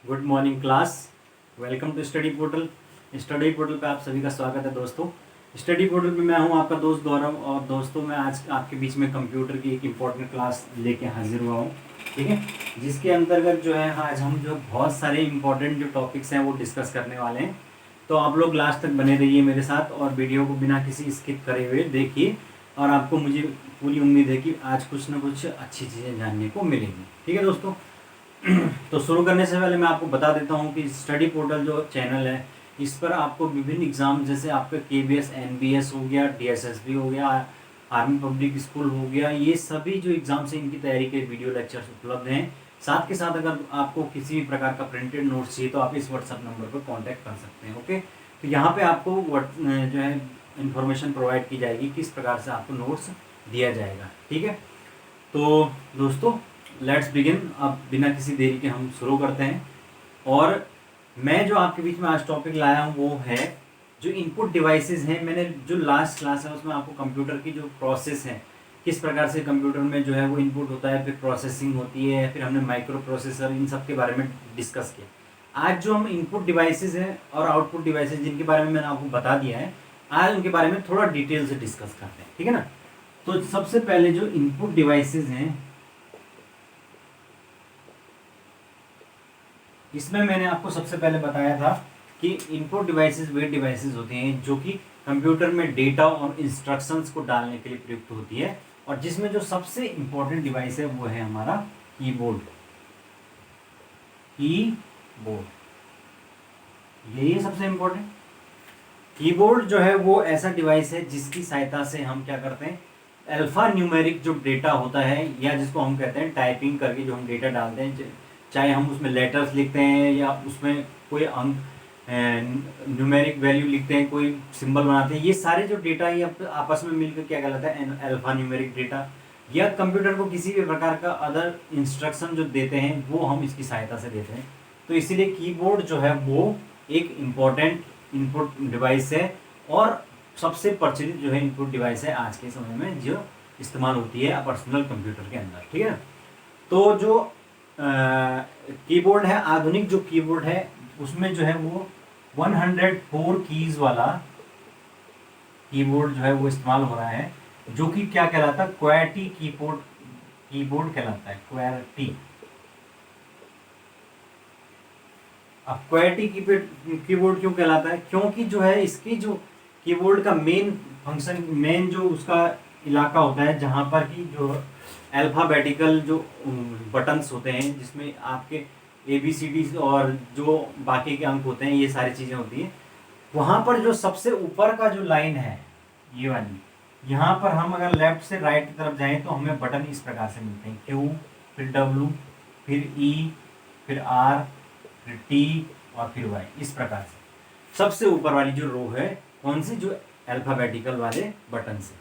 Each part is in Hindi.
Good morning class. Welcome to study portal. Study portal पे आप सभी का स्वागत है दोस्तों। स्टडी पोर्टल पे मैं हूं आपका दोस्त गौरव, और दोस्तों मैं आज आपके बीच में कंप्यूटर की एक इम्पॉर्टेंट क्लास लेके हाजिर हुआ हूं। ठीक है, जिसके अंतर्गत जो है आज हम जो बहुत सारे इम्पॉर्टेंट जो टॉपिक्स हैं वो डिस्कस करने वाले हैं। तो आप लोग लास्ट तक बने रहिए मेरे साथ और वीडियो को बिना किसी स्किप करे हुए देखिए, और आपको मुझे पूरी उम्मीद है कि आज कुछ ना कुछ अच्छी चीज़ें जानने को मिलेंगी। ठीक है दोस्तों। तो शुरू करने से पहले मैं आपको बता देता हूँ कि स्टडी पोर्टल जो चैनल है, इस पर आपको विभिन्न एग्जाम जैसे आपका KBS NBS हो गया, DSSB हो गया, आर्मी पब्लिक स्कूल हो गया, ये सभी जो एग्जाम्स हैं इनकी तैयारी के वीडियो लेक्चर्स उपलब्ध हैं। साथ के साथ अगर आपको किसी भी प्रकार का प्रिंटेड नोट्स चाहिए तो आप इस व्हाट्सएप नंबर पर कॉन्टैक्ट कर सकते हैं। ओके, तो यहाँ पे आपको जो है इन्फॉर्मेशन प्रोवाइड की जाएगी किस प्रकार से आपको नोट्स दिया जाएगा। ठीक है, तो दोस्तों लेट्स बिगिन। अब बिना किसी देरी के हम शुरू करते हैं। और मैं जो आपके बीच में आज टॉपिक लाया हूँ वो है जो इनपुट डिवाइसेस हैं। मैंने जो लास्ट क्लास है उसमें आपको कंप्यूटर की जो प्रोसेस है, किस प्रकार से कंप्यूटर में जो है वो इनपुट होता है, फिर प्रोसेसिंग होती है, फिर हमने माइक्रो प्रोसेसर, इन सब के बारे में डिस्कस किया। आज जो हम इनपुट डिवाइसेस हैं और आउटपुट डिवाइसेस जिनके बारे में मैंने आपको बता दिया है, आज उनके बारे में थोड़ा डिटेल से डिस्कस करते हैं। ठीक है ना। तो सबसे पहले जो इनपुट डिवाइसेस हैं, इसमें मैंने आपको सबसे पहले बताया था कि इनपुट डिवाइसेस वे डिवाइसेस होते हैं जो कि कंप्यूटर में डेटा और इंस्ट्रक्शंस को डालने के लिए प्रयुक्त होती है, और जिसमें जो सबसे इंपॉर्टेंट डिवाइस है वो है हमारा कीबोर्ड। कीबोर्ड यही है सबसे इंपॉर्टेंट। कीबोर्ड जो है वो ऐसा डिवाइस है जिसकी सहायता से हम क्या करते हैं, अल्फा न्यूमेरिक जो डेटा होता है, या जिसको हम कहते हैं टाइपिंग करके जो हम डेटा डालते हैं, चाहे हम उसमें लेटर्स लिखते हैं या उसमें कोई अंक न्यूमेरिक वैल्यू लिखते हैं, कोई सिंबल बनाते हैं, ये सारे जो डेटा ये आपस में मिलकर क्या कहलाता है, अल्फा न्यूमेरिक डेटा। या कंप्यूटर को किसी भी प्रकार का अदर इंस्ट्रक्शन जो देते हैं वो हम इसकी सहायता से देते हैं। तो इसीलिए कीबोर्ड जो है वो एक इम्पॉर्टेंट इनपुट डिवाइस है, और सबसे प्रचलित जो है इनपुट डिवाइस है आज के समय में जो इस्तेमाल होती है पर्सनल कंप्यूटर के अंदर। ठीक है। तो जो कीबोर्ड है, आधुनिक जो कीबोर्ड है उसमें जो है वो 104 कीज वाला कीबोर्ड जो है वो इस्तेमाल हो रहा है, जो कि क्या कहलाता है, क्वार्टी कीबोर्ड कहलाता है, क्वार्टी। अब क्वार्टी कीबोर्ड क्यों कहलाता है, क्योंकि जो है इसकी जो कीबोर्ड का मेन फंक्शन, मेन जो उसका इलाका होता है जहां पर कि जो अल्फाबेटिकल जो बटन्स होते हैं, जिसमें आपके ABCD और जो बाकी के अंक होते हैं, ये सारी चीज़ें होती हैं, वहाँ पर जो सबसे ऊपर का जो लाइन है ये वाली, यहाँ पर हम अगर लेफ्ट से राइट की तरफ जाएं तो हमें बटन इस प्रकार से मिलते हैं, Q, फिर W, फिर E, फिर R, फिर T और फिर Y, इस प्रकार से सबसे ऊपर वाली जो रो है कौन सी, जो अल्फाबेटिकल वाले बटन से।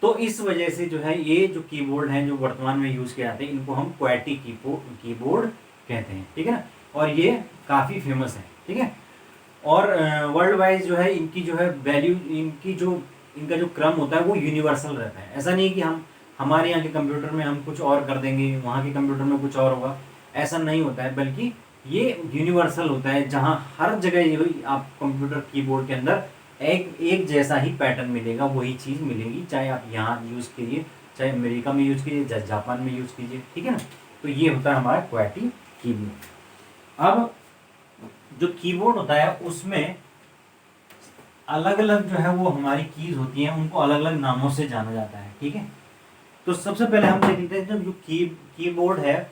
तो इस वजह से जो है ये जो कीबोर्ड हैं जो वर्तमान में यूज किए जाते हैं, इनको हम क्वार्टी कीबोर्ड कहते हैं। ठीक है ना, और ये काफ़ी फेमस है। ठीक है, और वर्ल्ड वाइज जो है इनकी जो है वैल्यू, इनका जो क्रम होता है वो यूनिवर्सल रहता है। ऐसा नहीं कि हम हमारे यहाँ के कंप्यूटर में हम कुछ और कर देंगे, वहाँ के कंप्यूटर में कुछ और होगा, ऐसा नहीं होता है, बल्कि ये यूनिवर्सल होता है, जहाँ हर जगह ये आप कंप्यूटर कीबोर्ड के अंदर एक जैसा ही पैटर्न मिलेगा, वही चीज़ मिलेगी, चाहे आप यहाँ यूज़ कीजिए, चाहे अमेरिका में यूज़ कीजिए, चाहे जापान में यूज़ कीजिए। ठीक है ना, तो ये होता है हमारा क्वार्टी कीबोर्ड। अब जो कीबोर्ड होता है उसमें अलग अलग जो है वो हमारी कीज होती हैं, उनको अलग अलग नामों से जाना जाता है। ठीक है, तो सबसे पहले हम देख लेते हैं, जो कीबोर्ड है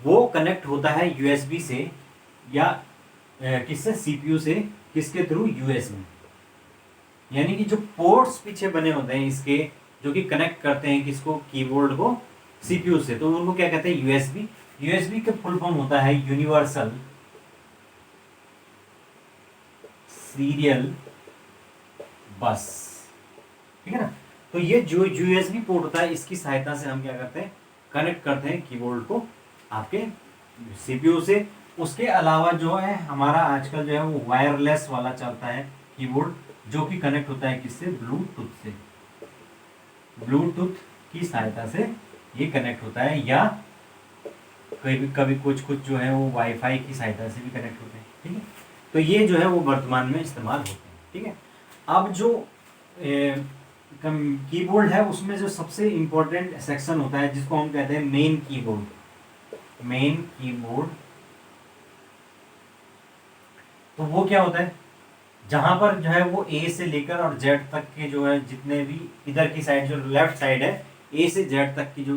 वो कनेक्ट होता है USB से, या किससे, CPU से, किसके थ्रू, USB। यानी कि जो पोर्ट्स पीछे बने होते हैं इसके, जो कि कनेक्ट करते हैं किसको, कीबोर्ड को CPU से, तो उनको क्या कहते हैं, USB। USB का फुल फॉर्म होता है यूनिवर्सल सीरियल बस। ठीक है ना, तो ये जो USB पोर्ट होता है इसकी सहायता से हम क्या करते हैं, कनेक्ट करते हैं कीबोर्ड को आपके CPU से। उसके अलावा जो है हमारा आजकल जो है वो वायरलेस वाला चलता है कीबोर्ड, जो कि कनेक्ट होता है किससे, ब्लूटूथ से। ब्लूटूथ की सहायता से ये कनेक्ट होता है, या कभी कभी कुछ कुछ जो है वो वाईफाई की सहायता से भी कनेक्ट होते हैं, ठीक है। तो ये जो है वो वर्तमान में इस्तेमाल होते हैं, ठीक है। अब जो कीबोर्ड है उसमें जो सबसे इम्पोर्टेंट सेक्शन होता है जिसको हम कहते हैं मेन कीबोर्ड। मेन कीबोर्ड तो वो क्या होता है, जहां पर जो है वो ए से लेकर और जेड तक के जो है जितने भी इधर की साइड जो लेफ्ट साइड है ए से जेड तक की जो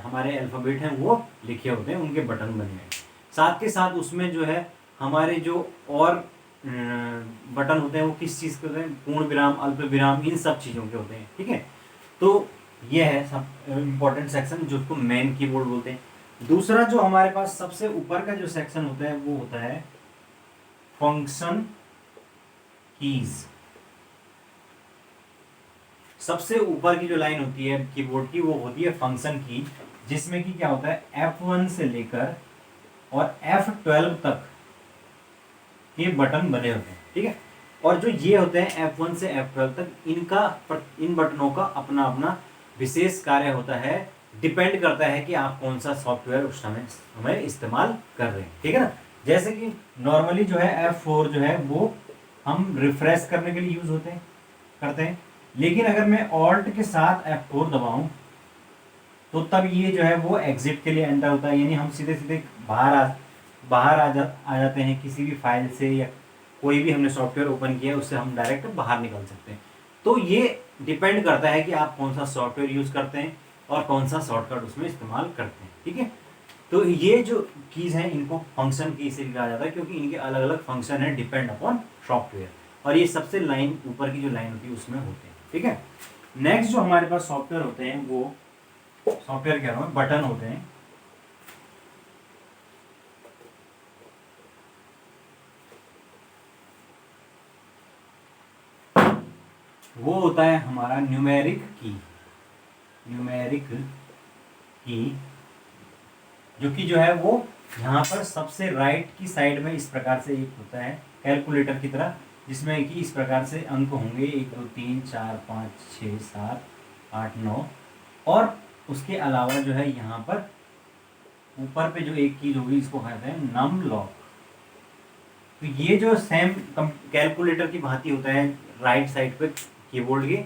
हमारे अल्फ़ाबेट हैं वो लिखे होते हैं, उनके बटन बने हैं। साथ के साथ उसमें जो है हमारे जो और बटन होते हैं वो किस चीज़ के होते हैं, पूर्ण विराम, अल्प विराम, इन सब चीज़ों के होते हैं, ठीक है। तो ये है सब इम्पोर्टेंट सेक्शन जो उसको मेन कीबोर्ड बोलते हैं। दूसरा जो हमारे पास सबसे ऊपर का जो सेक्शन होता है वो होता है फंक्शन कीज। सबसे ऊपर की जो लाइन होती है कीबोर्ड की वो होती है फंक्शन की, जिसमें कि क्या होता है F1 से लेकर और F12 तक ये बटन बने होते हैं, ठीक है। और जो ये होते हैं F1 से F12 तक, इन बटनों का अपना अपना विशेष कार्य होता है, डिपेंड करता है कि आप कौन सा सॉफ्टवेयर उस समय इस्तेमाल कर रहे हैं, ठीक है ना। जैसे कि नॉर्मली जो है F4 जो है वो हम रिफ्रेश करने के लिए यूज करते हैं, लेकिन अगर मैं ऑल्ट के साथ F4 दबाऊं तो तब ये जो है वो एग्जिट के लिए एंटर होता है, यानी हम सीधे सीधे बाहर आ जाते हैं किसी भी फाइल से, या कोई भी हमने सॉफ्टवेयर ओपन किया उससे हम डायरेक्ट बाहर निकल सकते हैं। तो ये डिपेंड करता है कि आप कौन सा सॉफ्टवेयर यूज करते हैं और कौन सा शॉर्टकट उसमें इस्तेमाल करते हैं, ठीक है। तो ये जो कीज हैं इनको फंक्शन की से कहा जाता है, क्योंकि इनके अलग अलग फंक्शन है डिपेंड अपॉन सॉफ्टवेयर, और ये सबसे लाइन ऊपर की जो लाइन होती है उसमें होते हैं, ठीक है। नेक्स्ट जो हमारे पास सॉफ्टवेयर होते हैं वो सॉफ्टवेयर कह रहा हूँ बटन होते हैं। वो होता है हमारा न्यूमेरिक की जो कि जो है वो यहाँ पर सबसे राइट की साइड में इस प्रकार से एक होता है कैलकुलेटर की तरह, जिसमें कि इस प्रकार से अंक होंगे 1 2 3 4 5 6 7 8 9, और उसके अलावा जो है यहाँ पर ऊपर पे जो एक कीज होगी इसको कहते हैं नम लॉक। तो ये जो सेम कैलकुलेटर की भांति होता है राइट साइड पे कीबोर्ड के,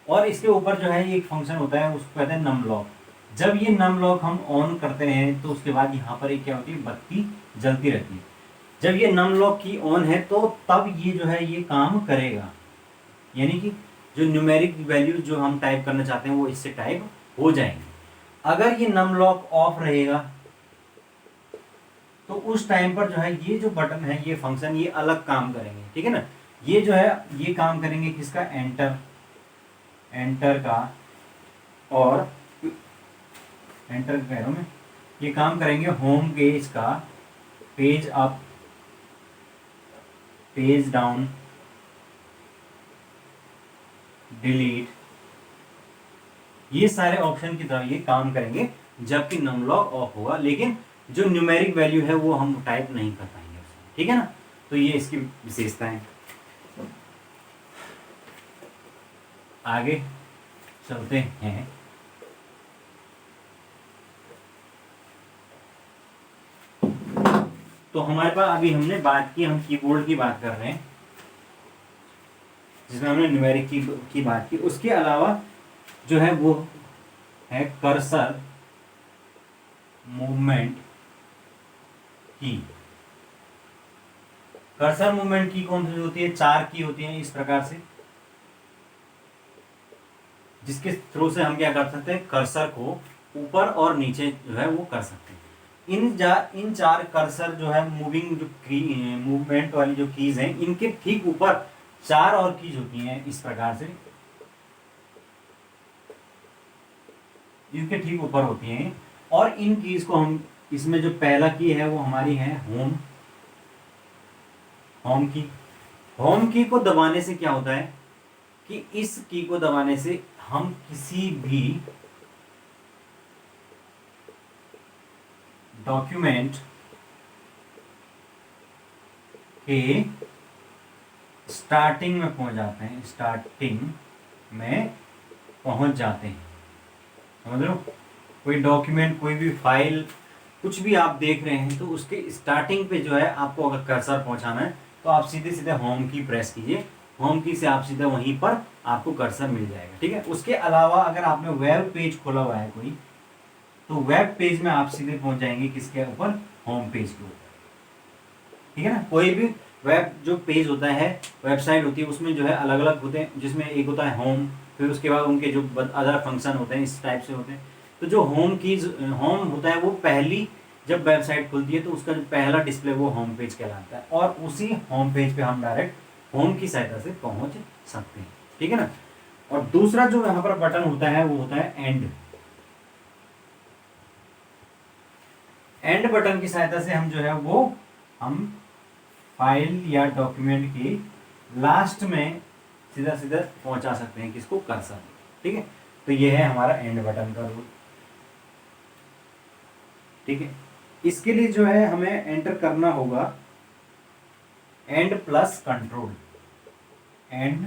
और इसके ऊपर जो है ये एक फंक्शन होता है उसको कहते हैं नम लॉक। जब ये नम लॉक हम ऑन करते हैं तो उसके बाद यहाँ पर एक क्या होती है, बत्ती जलती रहती है। जब ये नम लॉक की ऑन है तो तब ये जो है ये काम करेगा, यानी कि जो न्यूमेरिक वैल्यू जो हम टाइप करना चाहते हैं वो इससे टाइप हो जाएंगे। अगर ये नम लॉक ऑफ रहेगा तो उस टाइम पर जो है ये जो बटन है ये फंक्शन ये अलग काम करेंगे, ठीक है ना। ये जो है ये काम करेंगे किसका, एंटर का, और एंटर कह रहा हूं मैं, ये काम करेंगे होम पेज का, page up, page down, delete, ये सारे ऑप्शन की तरह ये काम करेंगे जबकि नम लॉक ऑफ होगा, लेकिन जो न्यूमेरिक वैल्यू है वो हम टाइप नहीं कर पाएंगे उसमें, ठीक है ना। तो ये इसकी विशेषताएं। आगे चलते हैं। तो हमारे पास अभी हमने बात की, हम कीबोर्ड की बात कर रहे हैं जिसमें हमने न्यूमेरिक की बात की। उसके अलावा जो है वो है कर्सर मूवमेंट की। कर्सर मूवमेंट की कौन सी होती है, 4 की होती है इस प्रकार से, जिसके थ्रू से हम क्या कर सकते हैं, कर्सर को ऊपर और नीचे जो है वो कर सकते हैं। इन 4 कर्सर जो है मूविंग जो मूवमेंट वाली जो कीज हैं इनके ठीक ऊपर 4 और कीज होती हैं इस प्रकार से, इनके ठीक ऊपर होती हैं, और इन कीज को हम, इसमें जो पहला की है वो हमारी है होम की। होम की को दबाने से क्या होता है कि इस की को दबाने से हम किसी भी डॉक्यूमेंट के स्टार्टिंग में पहुंच जाते हैं, समझ लो। कोई डॉक्यूमेंट, कोई भी फाइल कुछ भी आप देख रहे हैं तो उसके स्टार्टिंग पे जो है आपको अगर कर्सर पहुंचाना है तो आप सीधे सीधे होम की प्रेस कीजिए, होम की से आप सीधे वहीं पर आपको कर्सर मिल जाएगा। ठीक है, उसके अलावा अगर आपने वेब पेज खोला हुआ है कोई, तो वेब पेज में आप सीधे पहुंच जाएंगे किसके ऊपर, होम पेज के ऊपर। ठीक है ना, कोई भी वेब जो पेज होता है, वेबसाइट होती है, उसमें जो है अलग अलग होते हैं, जिसमें एक होता है होम, फिर उसके बाद उनके जो अदर फंक्शन होते हैं इस टाइप से होते हैं। तो जो होम होता है वो पहली जब वेबसाइट खुलती है तो उसका जो पहला डिस्प्ले वो होम पेज कहलाता है, और उसी होम पेज पे हम डायरेक्ट होम की सहायता से पहुंच सकते हैं। ठीक है ना, और दूसरा जो यहाँ पर बटन होता है वो होता है एंड। एंड बटन की सहायता से हम जो है वो हम फाइल या डॉक्यूमेंट की लास्ट में सीधा सीधा पहुंचा सकते हैं किसको, कर्सर। ठीक है, तो ये है हमारा एंड बटन का रूल। ठीक है, इसके लिए जो है हमें एंटर करना होगा and plus control, and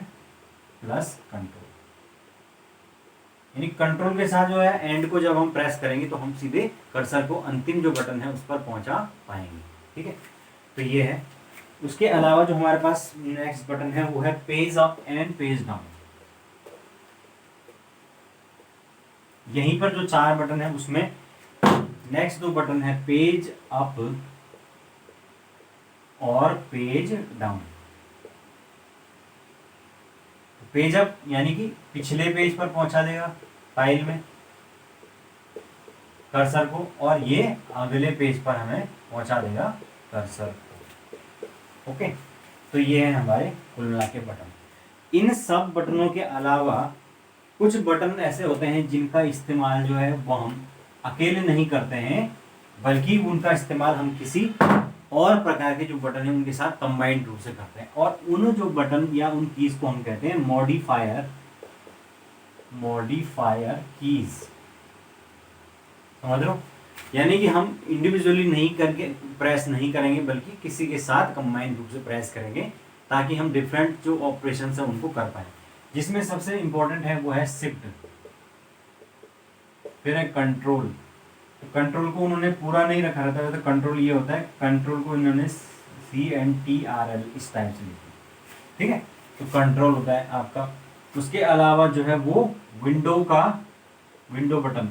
plus control, यानी कंट्रोल के साथ जो है एंड को जब हम प्रेस करेंगे तो हम सीधे कर्सर को अंतिम जो बटन है उस पर पहुंचा पाएंगे। ठीक है, तो ये है। उसके अलावा जो हमारे पास नेक्स्ट बटन है वो है page up and page down. यहीं पर जो 4 बटन है उसमें नेक्स्ट 2 बटन है पेज अप और पेज डाउन। पेज अप यानी कि पिछले पेज पर पहुंचा देगा फाइल में कर्सर को, और ये अगले पेज पर हमें पहुंचा देगा कर्सर को। ओके, तो ये है हमारे कुल मिला के बटन। इन सब बटनों के अलावा कुछ बटन ऐसे होते हैं जिनका इस्तेमाल जो है वो हम अकेले नहीं करते हैं, बल्कि उनका इस्तेमाल हम किसी और प्रकार के जो बटन है उनके साथ कंबाइंड रूप से करते हैं, और उन जो बटन या उन कीज को हम कहते हैं मॉडिफायर, मॉडिफायर कीज। समझ रहे हो, यानी कि हम इंडिविजुअली नहीं करके प्रेस नहीं करेंगे, बल्कि किसी के साथ कंबाइंड रूप से प्रेस करेंगे ताकि हम डिफरेंट जो ऑपरेशन है उनको कर पाए। जिसमें सबसे इंपॉर्टेंट है वो है शिफ्ट, फिर है कंट्रोल। तो कंट्रोल को उन्होंने पूरा नहीं रखा रहता है, तो कंट्रोल ये होता है, कंट्रोल को इन्होंने CNTRL इस टाइप से लिखा। ठीक है, तो कंट्रोल होता है आपका। उसके अलावा जो है वो विंडो का विंडो बटन,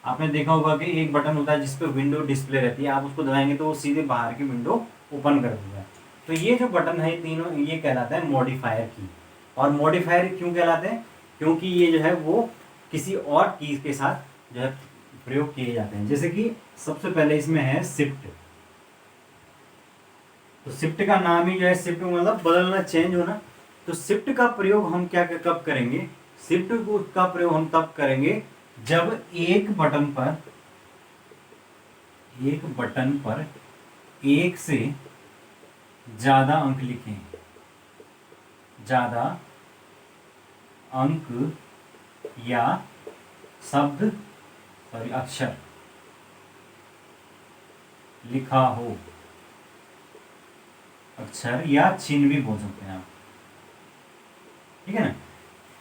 आपने देखा होगा कि एक बटन होता है जिसपे विंडो डिस्प्ले रहती है, आप उसको दबाएंगे तो वो सीधे बाहर की विंडो ओपन कर देगा। तो ये जो बटन है तीनों ये कहलाता है मॉडिफायर की। और मॉडिफायर क्यों कहलाते हैं, क्योंकि ये जो है वो किसी और कीज के साथ जो है प्रयोग किए जाते हैं। जैसे कि सबसे पहले इसमें है शिफ्ट। तो शिफ्ट का नाम ही जो है शिफ्ट मतलब बदलना, चेंज होना। तो शिफ्ट का प्रयोग हम क्या कब करेंगे, शिफ्ट का प्रयोग हम तब करेंगे जब एक बटन पर एक से ज्यादा अंक लिखें, ज्यादा अंक या शब्द अक्षर लिखा हो, अक्षर या चिन्ह भी बोल सकते हैं आप। ठीक है ना,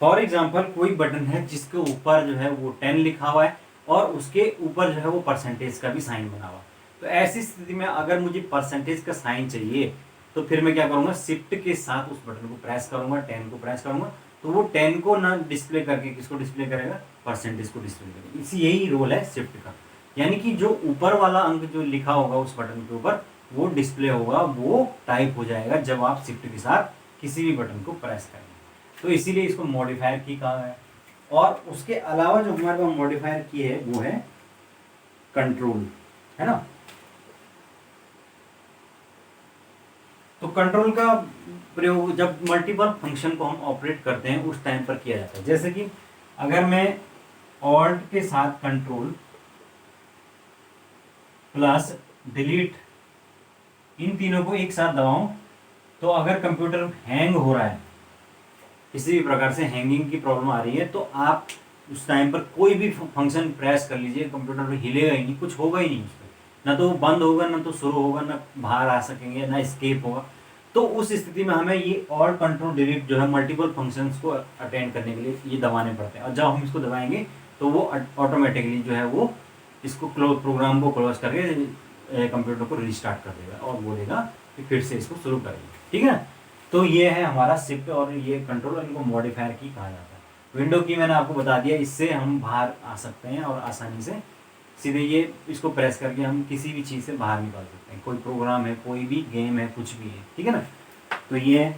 फॉर एग्जाम्पल कोई बटन है जिसके ऊपर जो है वो 10 लिखा हुआ है और उसके ऊपर जो है वो परसेंटेज का भी साइन बना हुआ। तो ऐसी स्थिति में अगर मुझे परसेंटेज का साइन चाहिए तो फिर मैं क्या करूंगा, शिफ्ट के साथ उस बटन को प्रेस करूंगा, 10 को प्रेस करूंगा, तो वो 10 को ना डिस्प्ले करके किसको डिस्प्ले करेगा, परसेंटेज को डिस्प्ले करेगा। इसी यही रोल है शिफ्ट का, यानी कि जो ऊपर वाला अंक जो लिखा होगा उस बटन के ऊपर वो डिस्प्ले होगा, वो टाइप हो जाएगा जब आप शिफ्ट के साथ किसी भी बटन को प्रेस करेंगे। तो इसीलिए इसको मॉडिफायर की कहा है। और उसके अलावा जो हमारे पास मॉडिफायर की है वो है कंट्रोल, है ना। तो कंट्रोल का प्रयोग जब मल्टीपल फंक्शन को हम ऑपरेट करते हैं उस टाइम पर किया जाता है। जैसे कि अगर मैं ऑल्ट के साथ कंट्रोल प्लस डिलीट इन तीनों को एक साथ दबाऊं तो अगर कंप्यूटर हैंग हो रहा है, किसी भी प्रकार से हैंगिंग की प्रॉब्लम आ रही है, तो आप उस टाइम पर कोई भी फंक्शन प्रेस कर लीजिए, कंप्यूटर हिलेगा ही नहीं, कुछ होगा ही नहीं उसमें, ना तो बंद होगा, ना तो शुरू होगा, ना बाहर आ सकेंगे, ना स्केप होगा। तो उस स्थिति में हमें ये ऑल कंट्रोल डिलीट जो है मल्टीपल फंक्शंस को अटेंड करने के लिए ये दबाने पड़ते हैं, और जब हम इसको दबाएंगे तो वो ऑटोमेटिकली जो है वो इसको प्रोग्राम को क्लोज करके कंप्यूटर को रिस्टार्ट कर देगा और बोलेगा कि फिर से इसको शुरू करेंगे। ठीक है ना। तो ये है हमारा शिफ्ट और ये कंट्रोल, इनको मॉडिफायर की कहा जाता है। विंडो की मैंने आपको बता दिया, इससे हम बाहर आ सकते हैं और आसानी से सीधे ये इसको प्रेस करके हम किसी भी चीज़ से बाहर निकाल सकते हैं। कोई प्रोग्राम है, कोई भी गेम है, कुछ भी है। ठीक है ना। तो ये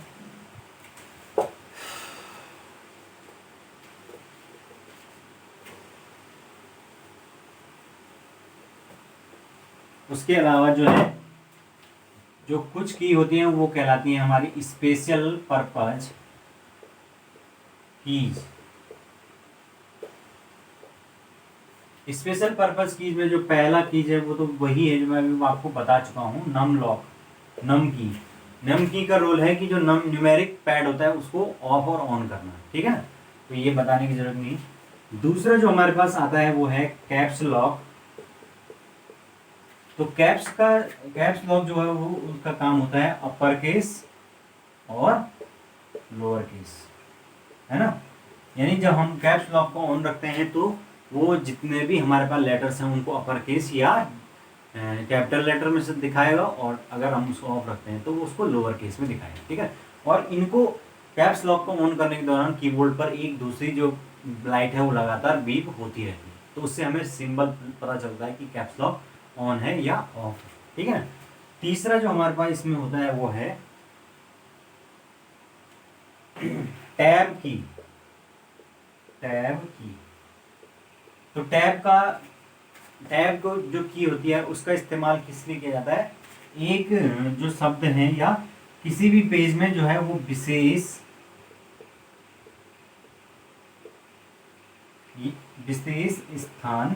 उसके अलावा जो है जो कुछ की होती हैं वो कहलाती हैं हमारी special purpose keys. Special purpose keys में जो पहला कीज है वो तो वही है जो मैं अभी आपको बता चुका हूँ, नम लॉक, नम की। नम की का रोल है कि जो नम न्यूमेरिक पैड होता है उसको ऑफ और ऑन करना। ठीक है ना। तो ये बताने की जरूरत नहीं। दूसरा जो हमारे पास आता है वो है कैप्स लॉक। तो कैप्स लॉक जो है वो उसका काम होता है अपर केस और लोअर केस, है ना। यानी जब हम कैप्स लॉक को ऑन रखते हैं तो वो जितने भी हमारे पास लेटर्स हैं उनको अपर केस या कैपिटल लेटर में से दिखाएगा, और अगर हम उसको ऑफ रखते हैं तो वो उसको लोअर केस में दिखाएगा। ठीक है। और इनको कैप्स लॉक को ऑन करने के दौरान कीबोर्ड पर एक दूसरी जो लाइट है वो लगातार बीप होती रहती है, तो उससे हमें सिंबल पता चलता है कि कैप्स लॉक ऑन है या ऑफ है। ठीक है ना। तीसरा जो हमारे पास इसमें होता है वो है टैब की। टैब की, तो टैब को जो की होती है उसका इस्तेमाल किस लिए किया जाता है, एक जो शब्द है या किसी भी पेज में जो है वो विशेष स्थान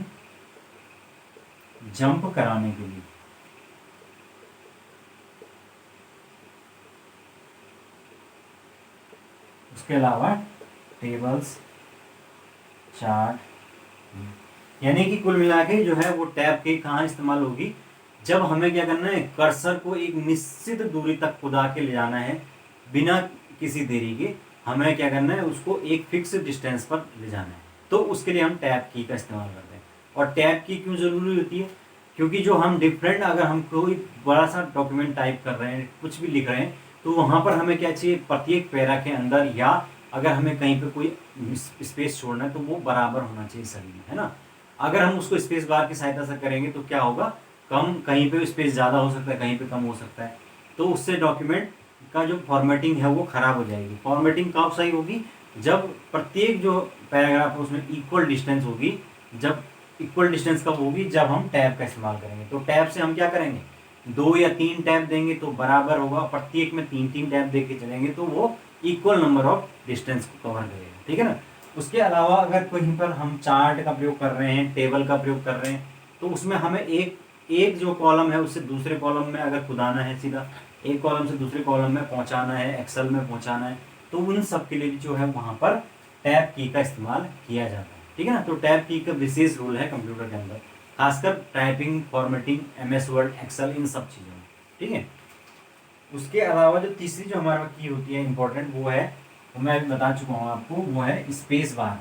जंप कराने के लिए। उसके अलावा टेबल्स, चार्ट, यानी कि कुल मिला के जो है वो टैब के कहाँ इस्तेमाल होगी, जब हमें क्या करना है, कर्सर को एक निश्चित दूरी तक खुदा के ले जाना है बिना किसी देरी के। हमें क्या करना है, उसको एक फिक्स डिस्टेंस पर ले जाना है, तो उसके लिए हम टैब की का इस्तेमाल करते हैं। और टैब की क्यों ज़रूरी होती है, क्योंकि जो हम डिफरेंट, अगर हम कोई बड़ा सा डॉक्यूमेंट टाइप कर रहे हैं, कुछ भी लिख रहे हैं, तो वहाँ पर हमें क्या चाहिए, प्रत्येक पैरा के अंदर या अगर हमें कहीं पे कोई स्पेस छोड़ना है तो वो बराबर होना चाहिए सभी में, है ना। अगर हम उसको स्पेस बार की सहायता से करेंगे तो क्या होगा, कम कहीं पे स्पेस ज़्यादा हो सकता है, कहीं पे कम हो सकता है, तो उससे डॉक्यूमेंट का जो फॉर्मेटिंग है वो खराब हो जाएगी। फॉर्मेटिंग कब सही होगी, जब प्रत्येक जो पैराग्राफ है उसमें इक्वल डिस्टेंस होगी। जब इक्वल डिस्टेंस कब होगी, जब हम टैब का इस्तेमाल करेंगे। तो टैब से हम क्या करेंगे, 2 या 3 टैब देंगे तो बराबर होगा, प्रत्येक में 3-3 टैब दे के चलेंगे तो वो इक्वल नंबर ऑफ डिस्टेंस को कवर करेगा। ठीक है ना। उसके अलावा अगर कहीं पर हम चार्ट का प्रयोग कर रहे हैं, टेबल का प्रयोग कर रहे हैं, तो उसमें हमें एक जो कॉलम है उससे दूसरे कॉलम में अगर खुदाना है, सीधा एक कॉलम से दूसरे कॉलम में पहुंचाना है, एक्सेल में पहुंचाना है, तो उन सब के लिए भी जो है वहाँ पर टैब की का इस्तेमाल किया जाता है। ठीक है ना। तो टैब की का विशेष रोल है कंप्यूटर के अंदर, खासकर typing, formatting, MS word, excel, इन सब चीज़ों में। ठीक है। उसके अलावा जो तीसरी जो हमारे की होती है इंपॉर्टेंट, वो है, वो मैं अभी बता चुका हूँ आपको, वो है स्पेस बार।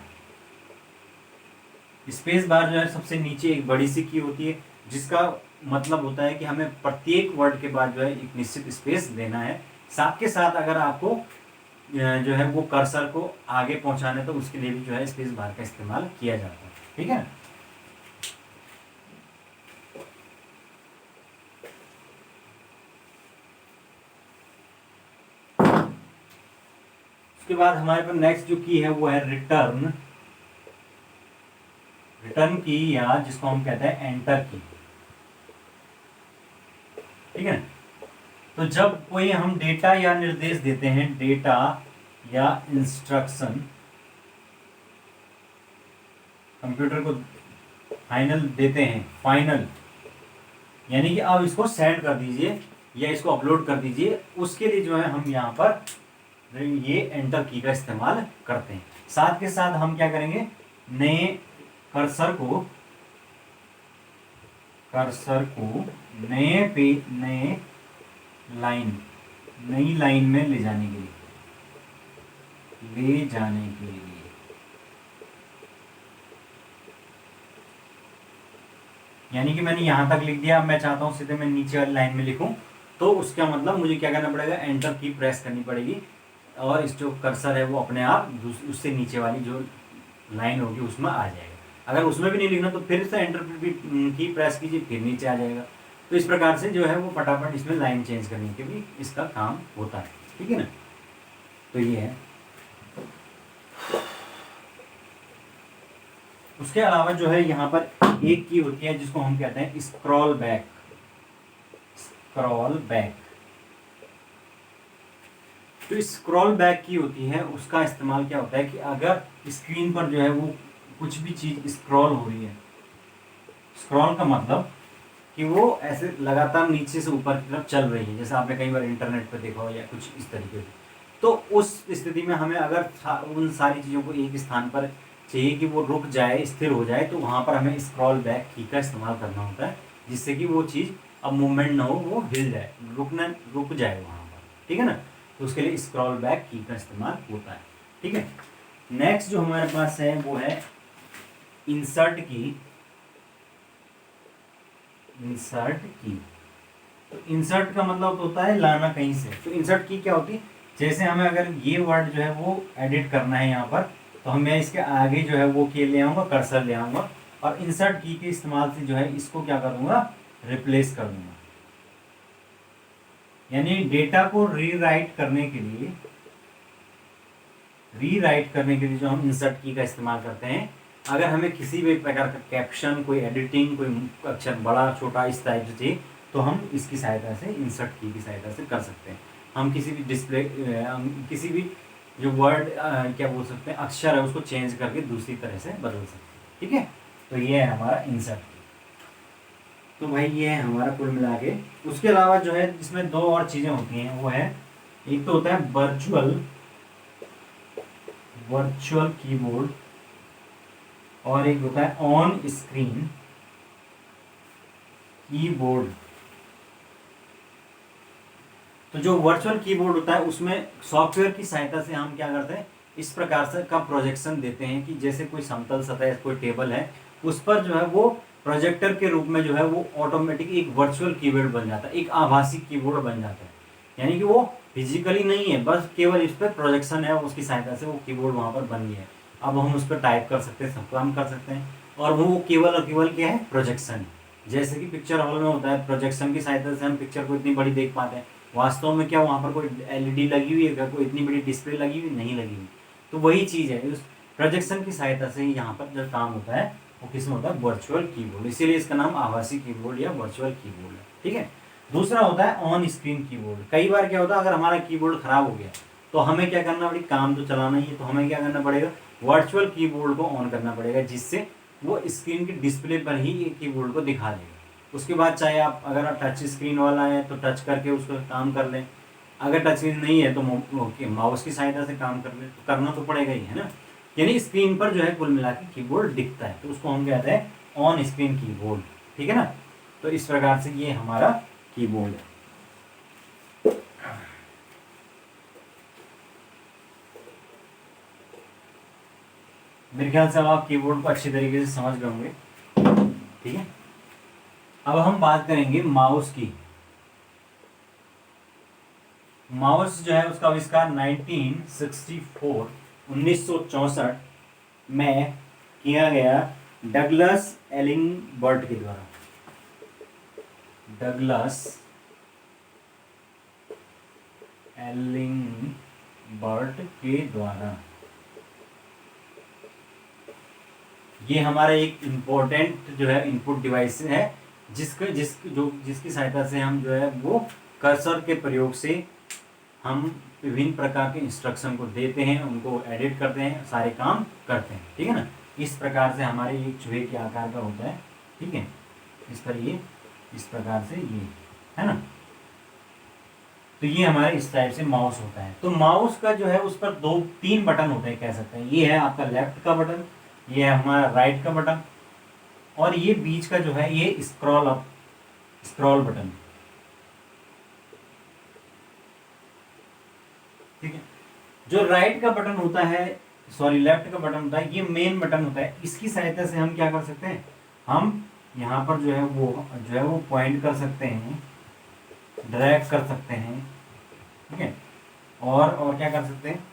स्पेस बार जो है सबसे नीचे एक बड़ी सी की होती है, जिसका मतलब होता है कि हमें प्रत्येक वर्ड के बाद जो है एक निश्चित स्पेस देना है। साथ के साथ अगर आपको जो है वो कर्सर को आगे पहुंचाना है तो उसके लिए भी जो है स्पेस बार का इस्तेमाल किया जाता है। ठीक है। उसके बाद हमारे पास नेक्स्ट जो की है वो है रिटर्न की, या जिसको हम कहते हैं एंटर की। ठीक है। तो जब कोई हम डेटा या निर्देश देते हैं, डेटा या इंस्ट्रक्शन कंप्यूटर को फाइनल देते हैं, फाइनल यानी कि अब इसको सेंड कर दीजिए या इसको अपलोड कर दीजिए, उसके लिए जो है हम यहाँ पर ये एंटर की का इस्तेमाल करते हैं। साथ के साथ हम क्या करेंगे, नए कर्सर को नए नई लाइन में ले जाने के लिए यानी कि मैंने यहाँ तक लिख दिया, अब मैं चाहता हूँ सीधे मैं नीचे वाली लाइन में लिखूँ, तो उसका मतलब मुझे क्या करना पड़ेगा, एंटर की प्रेस करनी पड़ेगी और इस जो कर्सर है वो अपने आप उससे नीचे वाली जो लाइन होगी उसमें आ जाएगा। अगर उसमें भी नहीं लिखना तो फिर से एंटर की प्रेस कीजिए, फिर नीचे आ जाएगा। तो इस प्रकार से जो है वो फटाफट इसमें लाइन चेंज करने के भी इसका काम होता है, ठीक है ना। तो ये है। उसके अलावा जो है यहाँ पर एक की होती है जिसको हम कहते हैं स्क्रॉल बैक। स्क्रॉल बैक, तो स्क्रॉल बैक की होती है, उसका इस्तेमाल क्या होता है कि अगर स्क्रीन पर जो है वो कुछ भी चीज स्क्रॉल हो रही है, स्क्रॉल का मतलब कि वो ऐसे लगातार नीचे से ऊपर की तरफ चल रही है, जैसे आपने कई बार इंटरनेट पर देखा हो या कुछ इस तरीके से। तो उस स्थिति में हमें अगर उन सारी चीज़ों को एक स्थान पर चाहिए कि वो रुक जाए, स्थिर हो जाए, तो वहाँ पर हमें स्क्रॉल बैक की का इस्तेमाल करना होता है, जिससे कि वो चीज़ अब मूवमेंट ना हो, वो हिल जाए, रुक जाए वहाँ पर, ठीक है ना। तो उसके लिए स्क्रॉल बैक की का इस्तेमाल होता है, ठीक है। नेक्स्ट जो हमारे पास है वो है इंसर्ट की। इंसर्ट की, तो इंसर्ट का मतलब होता है लाना कहीं से। तो इंसर्ट की क्या होती है, जैसे हमें अगर ये वर्ड जो है वो एडिट करना है यहाँ पर, तो मैं इसके आगे जो है वो की ले आऊँगा, कर्सर ले आऊँगा और इंसर्ट की के इस्तेमाल से जो है इसको क्या करूँगा, रिप्लेस कर दूंगा। यानी डेटा को रीराइट करने के लिए, जो हम इंसर्ट की का इस्तेमाल करते हैं, अगर हमें किसी भी प्रकार का कैप्शन, कोई एडिटिंग, कोई अक्षर बड़ा छोटा इस टाइप से चाहिए, तो हम इसकी सहायता से, इंसर्ट की सहायता से कर सकते हैं। हम किसी भी डिस्प्ले, किसी भी जो वर्ड क्या बोल सकते हैं, अक्षर है, उसको चेंज करके दूसरी तरह से बदल सकते हैं, ठीक है। तो ये है हमारा इंसर्ट। तो भाई ये है हमारा कुल मिला के। उसके अलावा जो है इसमें दो और चीज़ें होती हैं, वो है, एक तो होता है वर्चुअल कीबोर्ड और एक होता है ऑन स्क्रीन कीबोर्ड। तो जो वर्चुअल कीबोर्ड होता है उसमें सॉफ्टवेयर की सहायता से हम क्या करते हैं, इस प्रकार से का प्रोजेक्शन देते हैं कि जैसे कोई समतल सतह, कोई टेबल है, उस पर जो है वो प्रोजेक्टर के रूप में जो है वो ऑटोमेटिक एक वर्चुअल कीबोर्ड बन जाता है, एक आभासी कीबोर्ड बन जाता है। यानी कि वो फिजिकली नहीं है, बस केवल इस पर प्रोजेक्शन है, उसकी सहायता से वो कीबोर्ड वहाँ पर बन गया है। अब हम उस पर टाइप कर सकते हैं, सब काम कर सकते हैं, और वो केवल और केवल क्या है, प्रोजेक्शन। जैसे कि पिक्चर हॉल में होता है, प्रोजेक्शन की सहायता से हम पिक्चर को इतनी बड़ी देख पाते हैं। वास्तव में क्या वहाँ पर कोई एलईडी लगी हुई है क्या, कोई इतनी बड़ी डिस्प्ले लगी हुई नहीं लगी हुई। तो वही चीज़ है, उस प्रोजेक्शन की सहायता से ही यहाँ पर जो काम होता है वो किसमें होता है, वर्चुअल कीबोर्ड। इसीलिए इसका नाम आभासी कीबोर्ड या वर्चुअल कीबोर्ड है, ठीक है। दूसरा होता है ऑन स्क्रीन कीबोर्ड। कई बार क्या होता है, अगर हमारा कीबोर्ड खराब हो गया तो हमें क्या करना पड़ेगा, काम तो चलाना ही है, तो हमें क्या करना पड़ेगा, वर्चुअल कीबोर्ड को ऑन करना पड़ेगा, जिससे वो स्क्रीन की डिस्प्ले पर ही कीबोर्ड को दिखा देगा। उसके बाद चाहे आप, अगर आप टच स्क्रीन वाला है तो टच करके उसको काम कर लें, अगर टच स्क्रीन नहीं है तो माउस की सहायता से काम कर लें, तो करना तो पड़ेगा ही, है ना। यानी स्क्रीन पर जो है कुल मिला के कीबोर्ड दिखता है, तो उसको हम कहते हैं ऑन स्क्रीन कीबोर्ड, ठीक है ना। तो इस प्रकार से ये हमारा कीबोर्ड है। मेरे ख्याल से अब आप कीबोर्ड को अच्छी तरीके से समझ गए होंगे, ठीक है। अब हम बात करेंगे माउस की। माउस जो है उसका आविष्कार 1964 में किया गया डगलस एलिंगबर्ट के द्वारा। डगलस एलिंगबर्ट के द्वारा। ये हमारा एक इम्पोर्टेंट जो है इनपुट डिवाइस है, जिसकी सहायता से हम जो है वो कर्सर के प्रयोग से हम विभिन्न प्रकार के इंस्ट्रक्शन को देते हैं, उनको एडिट करते हैं, सारे काम करते हैं, ठीक है ना। इस प्रकार से हमारे एक चूहे के आकार का होता है, ठीक है। इस पर ये इस प्रकार से ये है ना। तो ये हमारे इस टाइप से माउस होता है। तो माउस का जो है उस पर तीन बटन होते हैं, कह सकते हैं। ये है आपका लेफ्ट का बटन, ये है हमारा राइट का बटन, और ये बीच का जो है ये स्क्रॉल बटन, ठीक है। जो राइट का बटन होता है, सॉरी लेफ्ट का बटन होता है, ये मेन बटन होता है। इसकी सहायता से हम क्या कर सकते हैं, हम यहाँ पर जो है वो पॉइंट कर सकते हैं, ड्रैग कर सकते हैं, ठीक है। और क्या कर सकते हैं,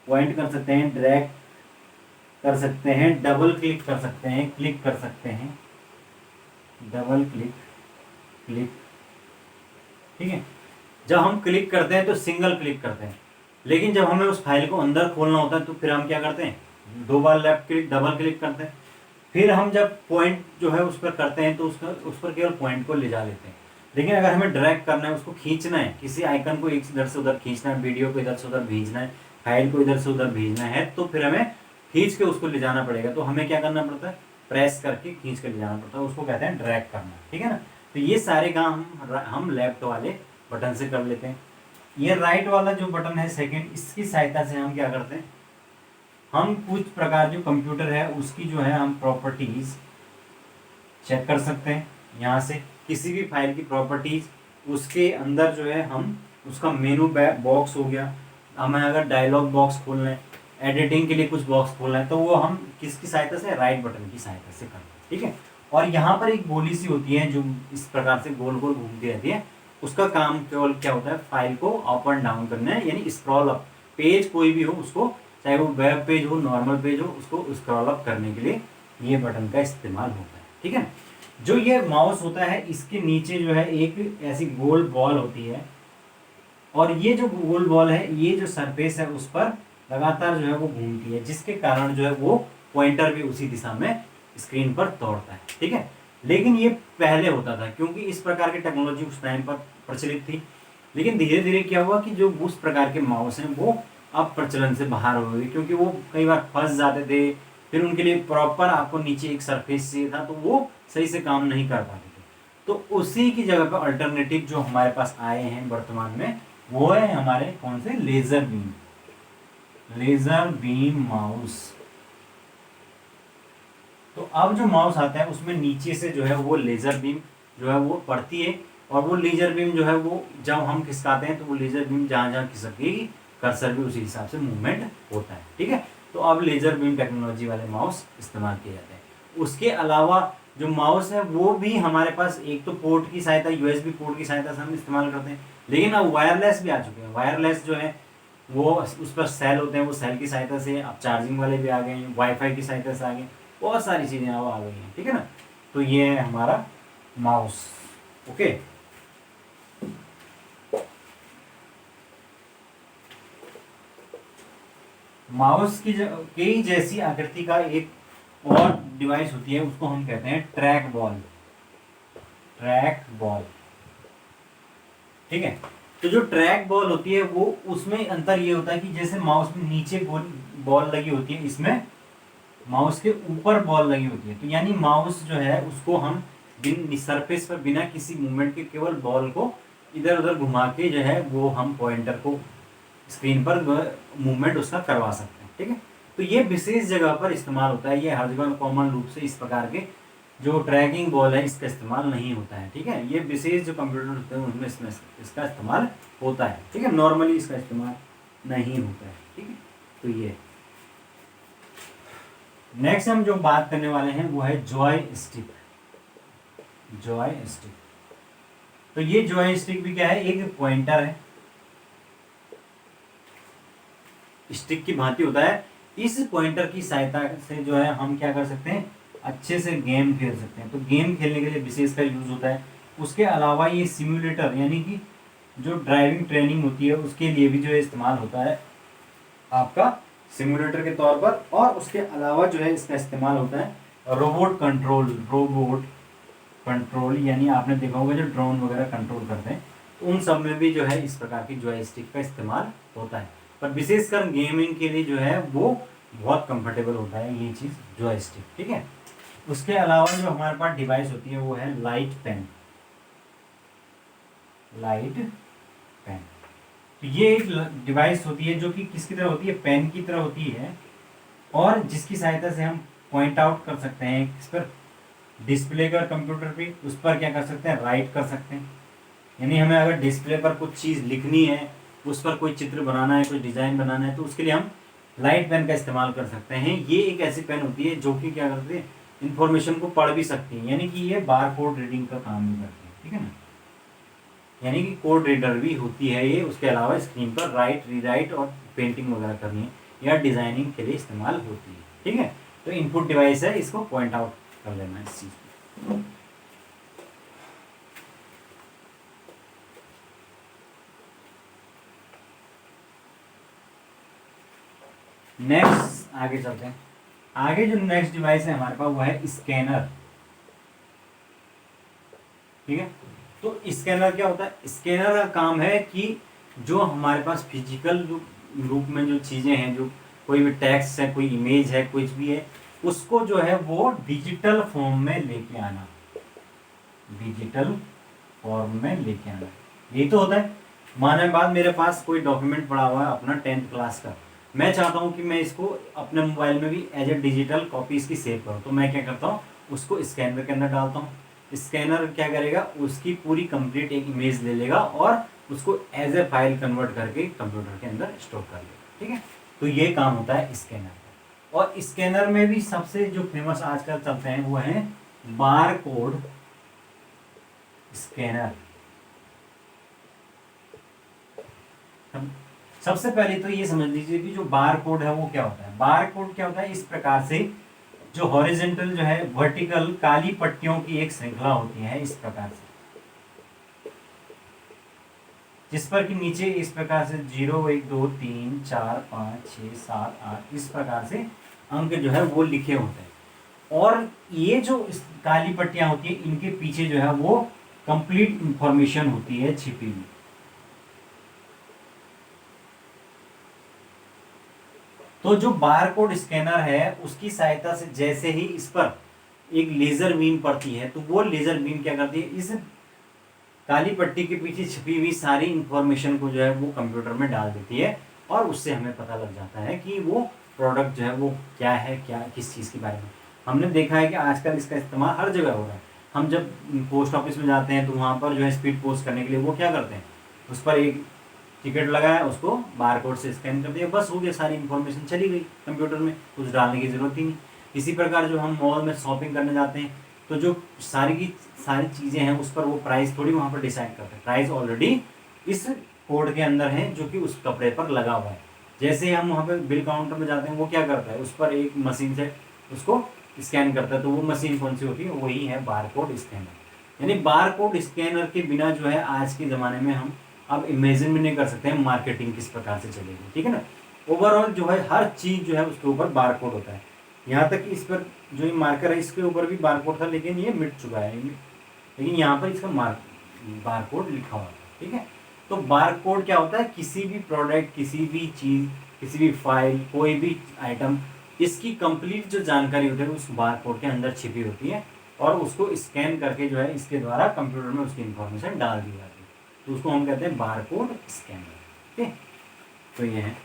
पॉइंट कर सकते हैं, ड्रैग कर सकते हैं, डबल क्लिक कर सकते हैं, क्लिक कर सकते हैं, डबल क्लिक, क्लिक, ठीक है। जब हम क्लिक करते हैं तो सिंगल क्लिक करते हैं, लेकिन जब हमें उस फाइल को अंदर खोलना होता है तो फिर हम क्या करते हैं, 2 बार लेफ्ट क्लिक, डबल क्लिक करते हैं। फिर हम जब पॉइंट जो है उस पर करते हैं तो उस पर केवल पॉइंट को ले जा लेते हैं। लेकिन अगर हमें ड्रैग करना है, उसको खींचना है, किसी आइकन को एक इधर से उधर खींचना है, वीडियो को इधर से उधर भेजना है, फाइल को इधर से उधर भेजना है, तो फिर हमें खींच के उसको ले जाना पड़ेगा। तो हमें क्या करना पड़ता है, प्रेस करके खींच के ले जाना पड़ता है, उसको कहते हैं ड्रैग करना, ठीक है ना। तो ये सारे काम हम लेफ्ट वाले बटन से कर लेते हैं। ये राइट वाला जो बटन है सेकंड, इसकी सहायता से हम क्या करते हैं, हम कुछ प्रकार जो कंप्यूटर है उसकी जो है हम प्रॉपर्टीज चेक कर सकते हैं। यहाँ से किसी भी फाइल की प्रॉपर्टीज, उसके अंदर जो है हम उसका मेनू बॉक्स हो गया, हमें अगर डायलॉग बॉक्स खोलना है, एडिटिंग के लिए कुछ बॉक्स खोलना है, तो वो हम किसकी सहायता से, राइट बटन की सहायता से करते हैं, ठीक है। और यहाँ पर एक गोली सी होती है जो इस प्रकार से गोल गोल घूमती रहती है, उसका काम केवल क्या होता है, फाइल को अप एंड डाउन करना है, यानी स्क्रॉल अप, पेज कोई भी हो उसको, चाहे वो वेब पेज हो, नॉर्मल पेज हो, उसको स्क्रॉल अप करने के लिए ये बटन का इस्तेमाल होता है, ठीक है। जो ये माउस होता है इसके नीचे जो है एक ऐसी गोल बॉल होती है, और ये जो गोल बॉल है, ये जो सरफेस है उस पर लगातार जो है वो घूमती है, जिसके कारण जो है वो पॉइंटर भी उसी दिशा में स्क्रीन पर दौड़ता है, ठीक है। लेकिन ये पहले होता था, क्योंकि इस प्रकार की टेक्नोलॉजी उस टाइम पर प्रचलित थी। लेकिन धीरे धीरे क्या हुआ कि जो उस प्रकार के माउस हैं वो अब प्रचलन से बाहर हो गए, क्योंकि वो कई बार फंस जाते थे, फिर उनके लिए प्रॉपर आपको नीचे एक सरफेस चाहिए था, तो वो सही से काम नहीं कर पाते थे। तो उसी की जगह पर अल्टरनेटिव जो हमारे पास आए हैं वर्तमान में, वो है हमारे कौन से, laser beam, laser beam mouse. तो अब जो माउस आता है उसमें नीचे से जो है वो लेजर बीम जो है वो पड़ती है, और वो लेजर बीम जो है वो जब हम खिसकाते हैं तो वो लेजर बीम जहाँ जहाँ खिसकेगी, कर्सर भी उसी हिसाब से मूवमेंट होता है, ठीक है। तो अब लेजर बीम टेक्नोलॉजी वाले माउस इस्तेमाल किए जाते हैं। उसके अलावा जो माउस है वो भी हमारे पास एक तो पोर्ट की सहायता, यूएसबी पोर्ट की सहायता से हम इस्तेमाल करते हैं, लेकिन अब वायरलेस भी आ चुके हैं। वायरलेस जो है वो उस पर सेल होते हैं, वो सेल की सहायता से, अब चार्जिंग वाले भी आ गए हैं, वाईफाई की सहायता से आ गए, बहुत सारी चीज़ें अब आ गई हैं, ठीक है ना। तो ये है हमारा माउस, ओके। माउस की जैसी आकृति का एक और डिवाइस होती है, उसको हम कहते हैं ट्रैक बॉल, ट्रैक बॉल, ठीक है। तो जो ट्रैक बॉल होती है वो, उसमें अंतर ये होता है कि जैसे माउस में नीचे बॉल लगी होती है, इसमें माउस के ऊपर बॉल लगी होती है। तो यानी माउस जो है उसको हम सरफेस पर बिना किसी मूवमेंट के केवल बॉल को इधर उधर घुमा के जो है वो हम पॉइंटर को स्क्रीन पर मूवमेंट उसका करवा सकते हैं, ठीक है। तो ये विशेष जगह पर इस्तेमाल होता है, ये हर जगह कॉमन रूप से इस प्रकार के जो ट्रैकिंग बॉल है इसका इस्तेमाल नहीं होता है, ठीक है। ये विशेष जो कंप्यूटर होते हैं उनमें इसका इस्तेमाल होता है, ठीक है। नॉर्मली इसका इस्तेमाल नहीं होता है, ठीक है। तो ये नेक्स्ट हम जो बात करने वाले हैं वो है जॉय स्टिक, जॉय स्टिक। तो ये जॉय स्टिक भी क्या है, एक पॉइंटर है, स्टिक की भांति होता है। इस पॉइंटर की सहायता से जो है हम क्या कर सकते हैं, अच्छे से गेम खेल सकते हैं। तो गेम खेलने के लिए विशेषकर यूज होता है। उसके अलावा ये सिम्युलेटर यानी कि जो ड्राइविंग ट्रेनिंग होती है उसके लिए भी जो है इस्तेमाल होता है आपका सिम्युलेटर के तौर पर। और उसके अलावा जो है इसका इस्तेमाल होता है रोबोट कंट्रोल, यानी आपने देखा होगा जो ड्रोन वगैरह कंट्रोल करते हैं, तो उन सब में भी जो है इस प्रकार की जॉयस्टिक का इस्तेमाल होता है। पर विशेषकर गेमिंग के लिए जो है वो बहुत कंफर्टेबल होता है ये चीज़, जॉयस्टिक, ठीक है। उसके अलावा जो हमारे पास डिवाइस होती है वो है लाइट पेन, लाइट पेन। तो ये एक डिवाइस होती है जो कि किसकी तरह होती है, पेन की तरह होती है, और जिसकी सहायता से हम पॉइंट आउट कर सकते हैं किस पर, डिस्प्ले कर कंप्यूटर पे, उस पर क्या कर सकते हैं, राइट कर सकते हैं। यानी हमें अगर डिस्प्ले पर कुछ चीज़ लिखनी है, उस पर कोई चित्र बनाना है, कोई डिज़ाइन बनाना है, तो उसके लिए हम लाइट पेन का इस्तेमाल कर सकते हैं। ये एक ऐसी पेन होती है जो कि क्या करती है, इंफॉर्मेशन को पढ़ भी सकती है, यानी कि ये बार कोड रीडिंग का काम भी करती है, ठीक है ना। यानी कि कोड रीडर भी होती है ये। उसके अलावा स्क्रीन पर राइट, रीराइट और पेंटिंग वगैरह करनी है या डिजाइनिंग के लिए इस्तेमाल होती है, ठीक है। तो इनपुट डिवाइस है, इसको पॉइंट आउट कर लेना इस चीज को। नेक्स्ट आगे चलते हैं। आगे जो नेक्स्ट डिवाइस है हमारे पास वो है स्कैनर, ठीक है। तो स्कैनर क्या होता है? स्कैनर का काम है कि जो हमारे पास फिजिकल रूप में जो चीजें हैं, जो कोई भी टेक्स्ट है, कोई इमेज है, कुछ भी है, उसको जो है वो डिजिटल फॉर्म में लेके आना, डिजिटल फॉर्म में लेके आना, यही तो होता है। माने बाद मेरे पास कोई डॉक्यूमेंट पड़ा हुआ है अपना 10th क्लास का, मैं चाहता हूँ कि मैं इसको अपने मोबाइल में भी एज ए डिजिटल कॉपी इसकी सेव करूँ, तो मैं क्या करता हूँ, उसको स्कैनर के अंदर डालता हूँ। स्कैनर क्या करेगा, उसकी पूरी कंप्लीट एक इमेज ले लेगा और उसको एज ए फाइल कन्वर्ट करके कंप्यूटर के अंदर स्टोर कर लेगा, ठीक है। तो ये काम होता है स्कैनर का। और स्कैनर में भी सबसे जो फेमस आजकल चलते हैं वो है बार कोड स्कैनर। सबसे पहले तो ये समझ लीजिए कि जो बार कोड है वो क्या होता है। बार कोड क्या होता है, इस प्रकार से जो हॉरिजेंटल जो है वर्टिकल काली पट्टियों की एक श्रृंखला होती है, इस प्रकार से, जिस पर कि नीचे इस प्रकार से 0 1 2 3 4 5 6 7 8 इस प्रकार से अंक जो है वो लिखे होते हैं। और ये जो काली पट्टियां होती है इनके पीछे जो है वो कंप्लीट इंफॉर्मेशन होती है छिपी हुई। तो जो बारकोड स्कैनर है उसकी सहायता से जैसे ही इस पर एक लेजर बीम पड़ती है, तो वो लेजर बीम क्या करती है, इस काली पट्टी के पीछे छिपी हुई सारी इंफॉर्मेशन को जो है वो कंप्यूटर में डाल देती है और उससे हमें पता लग जाता है कि वो प्रोडक्ट जो है वो क्या है, क्या किस चीज़ के बारे में। हमने देखा है कि आजकल इसका इस्तेमाल हर जगह हो रहा है। हम जब पोस्ट ऑफिस में जाते हैं तो वहाँ पर जो है स्पीड पोस्ट करने के लिए वो क्या करते हैं, उस पर एक टिकट लगाया, उसको बारकोड से स्कैन कर दिया, बस हो गया, सारी इन्फॉर्मेशन चली गई कंप्यूटर में, कुछ डालने की ज़रूरत ही नहीं। इसी प्रकार जो हम मॉल में शॉपिंग करने जाते हैं तो जो सारी की सारी चीज़ें हैं उस पर वो प्राइस थोड़ी वहाँ पर डिसाइड करते हैं, प्राइस ऑलरेडी इस कोड के अंदर है जो कि उस कपड़े पर लगा हुआ है। जैसे ही हम वहाँ पे बिल काउंटर में जाते हैं वो क्या करता है, उस पर एक मशीन से उसको स्कैन करता है, तो वो मशीन कौन सी होती है, वही है बारकोड स्कैनर। यानी बारकोड स्कैनर के बिना जो है आज के ज़माने में हम अब इमेजिन भी नहीं कर सकते हैं मार्केटिंग किस प्रकार से चलेगी, ठीक है ना। ओवरऑल जो है हर चीज़ जो है उसके ऊपर बारकोड होता है। यहाँ तक कि इस पर जो ये मार्कर है इसके ऊपर भी बारकोड था, लेकिन ये मिट चुका है, लेकिन यहाँ पर इसका बारकोड लिखा हुआ है, ठीक है। तो बारकोड क्या होता है, किसी भी प्रोडक्ट, किसी भी चीज़, किसी भी फाइल, कोई भी आइटम, इसकी कंप्लीट जो जानकारी होती है उस बारकोड के अंदर छिपी होती है और उसको स्कैन करके जो है इसके द्वारा कंप्यूटर में उसकी इंफॉर्मेशन डाल दी जाती है, तो उसको हम कहते हैं बारकोड स्कैनर, ठीक है। तो ये है,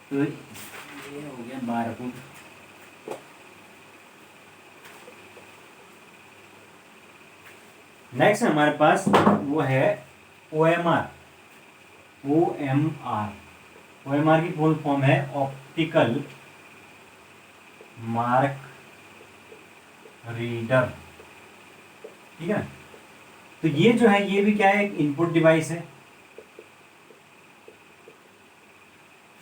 तो ये हो गया बारकोड। नेक्स्ट हमारे पास वो है OMR। OMR की फुल फॉर्म है ऑप्टिकल मार्क रीडर, ठीक है। तो ये जो है ये भी क्या है, एक इनपुट डिवाइस है,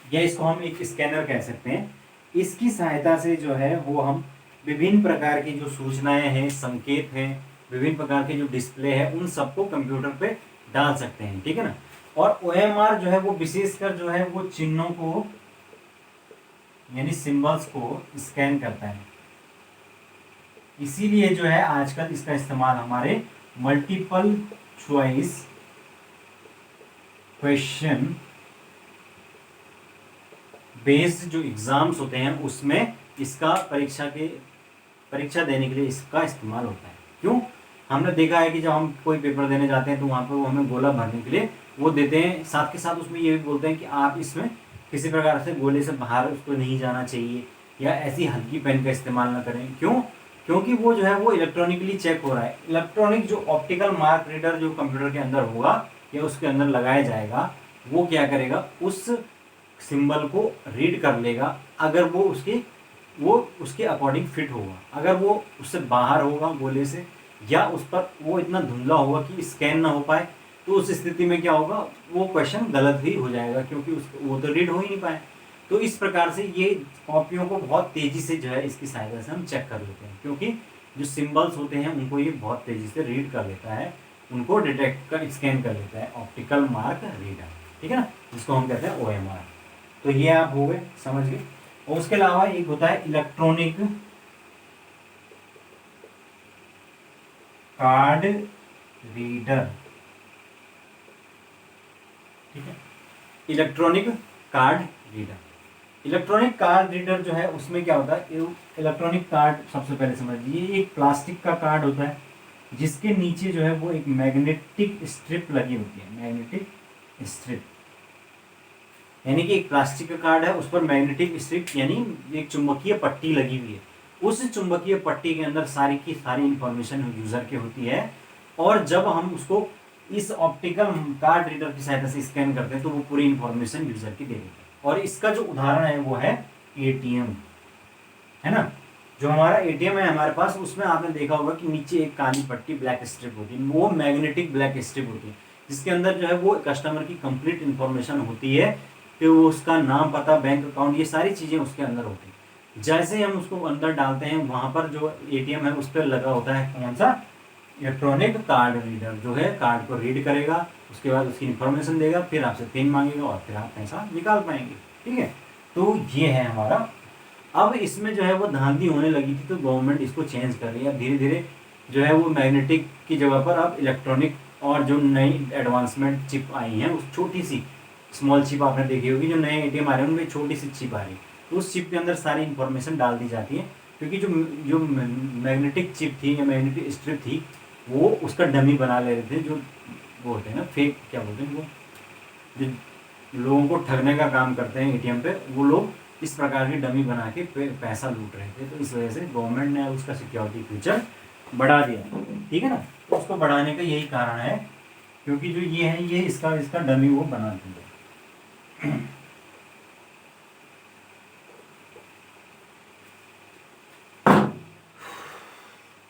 या इसको हम एक स्कैनर कह सकते हैं। इसकी सहायता से जो है वो हम विभिन्न प्रकार की जो सूचनाएं हैं, संकेत हैं, विभिन्न प्रकार के जो डिस्प्ले है उन सबको कंप्यूटर पे डाल सकते हैं, ठीक है ना। और OMR जो है वो विशेषकर जो है वो चिन्हों को यानी सिंबल्स को स्कैन करता है। इसीलिए जो है आजकल इसका इस्तेमाल हमारे मल्टीपल चॉइस क्वेश्चन बेस्ड जो एग्जाम्स होते हैं उसमें इसका परीक्षा देने के लिए इसका इस्तेमाल होता है। क्यों? हमने देखा है कि जब हम कोई पेपर देने जाते हैं तो वहाँ पर वो हमें गोला भरने के लिए वो देते हैं, साथ के साथ उसमें ये भी बोलते हैं कि आप इसमें किसी प्रकार से गोले से बाहर उसको नहीं जाना चाहिए या ऐसी हल्की पेन का इस्तेमाल ना करें। क्यों? क्योंकि वो जो है वो इलेक्ट्रॉनिकली चेक हो रहा है। इलेक्ट्रॉनिक जो ऑप्टिकल मार्क रीडर जो कंप्यूटर के अंदर होगा या उसके अंदर लगाया जाएगा, वो क्या करेगा, उस सिंबल को रीड कर लेगा। अगर वो उसकी वो उसके अकॉर्डिंग फिट होगा। अगर वो उससे बाहर होगा गोले से, या उस पर वो इतना धुंधला होगा कि स्कैन ना हो पाए, तो उस स्थिति में क्या होगा, वो क्वेश्चन गलत ही हो जाएगा, क्योंकि वो तो रीड हो ही नहीं पाए। तो इस प्रकार से ये कॉपियों को बहुत तेज़ी से जो है इसकी सहायता से हम चेक कर लेते हैं, क्योंकि जो सिंबल्स होते हैं उनको ये बहुत तेज़ी से रीड कर लेता है, उनको डिटेक्ट कर स्कैन कर लेता है, ऑप्टिकल मार्क रीडर, ठीक है ना, जिसको हम कहते हैं OMR। तो ये आप हो गए, समझ गए। और उसके अलावा एक होता है इलेक्ट्रॉनिक कार्ड रीडर, ठीक है, electronic card reader. Electronic card reader जो है उसमें क्या होता है, इलेक्ट्रॉनिक कार्ड सबसे पहले समझिए, एक प्लास्टिक का कार्ड होता है जिसके नीचे जो है वो एक मैग्नेटिक स्ट्रिप लगी होती है, मैग्नेटिक स्ट्रिप, यानी कि एक प्लास्टिक का कार्ड है उस पर मैग्नेटिक स्ट्रिप यानी एक चुंबकीय पट्टी लगी हुई है। उस चुंबकीय पट्टी के अंदर सारी की सारी इंफॉर्मेशन यूजर की होती है, और जब हम उसको इस ऑप्टिकल कार्ड रीडर की सहायता से स्कैन करते हैं तो वो पूरी इंफॉर्मेशन यूजर की दे देता है। और इसका जो उदाहरण है वो है ATM, है ना। जो हमारा ATM है हमारे पास, उसमें आपने देखा होगा कि नीचे एक काली पट्टी ब्लैक स्ट्रिप होती है, वो मैग्नेटिक ब्लैक स्ट्रिप होती है, जिसके अंदर जो है वो कस्टमर की कंप्लीट इंफॉर्मेशन होती है, कि वो उसका नाम, पता, बैंक अकाउंट, ये सारी चीज़ें उसके अंदर होती हैं। जैसे ही हम उसको अंदर डालते हैं, वहाँ पर जो ATM है उस पर लगा होता है कौन सा, इलेक्ट्रॉनिक कार्ड रीडर, जो है कार्ड को रीड करेगा, उसके बाद उसकी इंफॉर्मेशन देगा, फिर आपसे पिन मांगेगा और फिर आप पैसा निकाल पाएंगे, ठीक है। तो ये है हमारा। अब इसमें जो है वो धांधली होने लगी थी, तो गवर्नमेंट इसको चेंज कर रही है धीरे धीरे, जो है वो मैग्नेटिक की जगह पर अब इलेक्ट्रॉनिक और जो नई एडवांसमेंट चिप आई हैं, उस छोटी सी स्मॉल चिप आपने देखी होगी, जो नए ATM आ रहे हैं उनमें छोटी सी चिप आ रही है, तो उस चिप के अंदर सारी इंफॉर्मेशन डाल दी जाती है, क्योंकि जो जो मैग्नेटिक चिप थी या मैग्नेटिक स्ट्रिप थी, वो उसका डमी बना ले रहे थे, जो वो होते हैं ना फेक, क्या बोलते हैं वो, जो लोगों को ठगने का काम करते हैं ATM पे, वो लोग इस प्रकार की डमी बना के पैसा लूट रहे थे। तो इस वजह से गवर्नमेंट ने उसका सिक्योरिटी फीचर बढ़ा दिया, ठीक है ना। तो उसको बढ़ाने का यही कारण है, क्योंकि जो ये है ये इसका डमी वो बना दिया।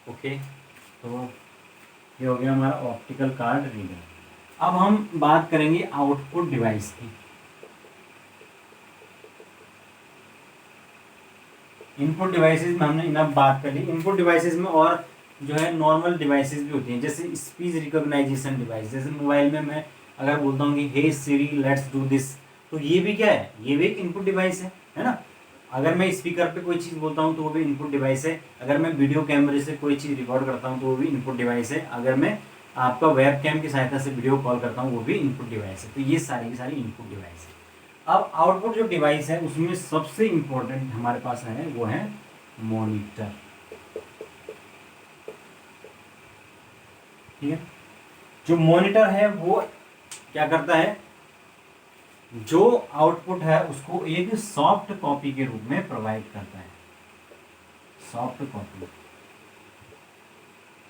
ओके, तो ये हो गया हमारा ऑप्टिकल कार्ड रीडर। अब हम बात करेंगे आउटपुट डिवाइस की। इनपुट डिवाइसेस में हमने इनफ बात कर ली। इनपुट डिवाइसेस में और जो है नॉर्मल डिवाइसेस भी होती हैं, जैसे स्पीच रिकॉग्नाइजेशन डिवाइस। जैसे मोबाइल में मैं अगर बोलता हूँ कि हे सिरी लेट्स डू दिस, तो ये भी क्या है, ये भी एक इनपुट डिवाइस है ना। अगर मैं स्पीकर पे कोई चीज़ बोलता हूँ तो वो भी इनपुट डिवाइस है। अगर मैं वीडियो कैमरे से कोई चीज़ रिकॉर्ड करता हूँ तो वो भी इनपुट डिवाइस है। अगर मैं आपका वेब कैम की सहायता से वीडियो कॉल करता हूँ वो भी इनपुट डिवाइस है। तो ये सारी की सारी इनपुट डिवाइस है। अब आउटपुट जो डिवाइस है उसमें सबसे इंपॉर्टेंट हमारे पास है वो है मॉनिटर, ठीक है। जो मॉनिटर है वो क्या करता है, जो आउटपुट है उसको एक सॉफ्ट कॉपी के रूप में प्रोवाइड करता है, सॉफ्ट कॉपी,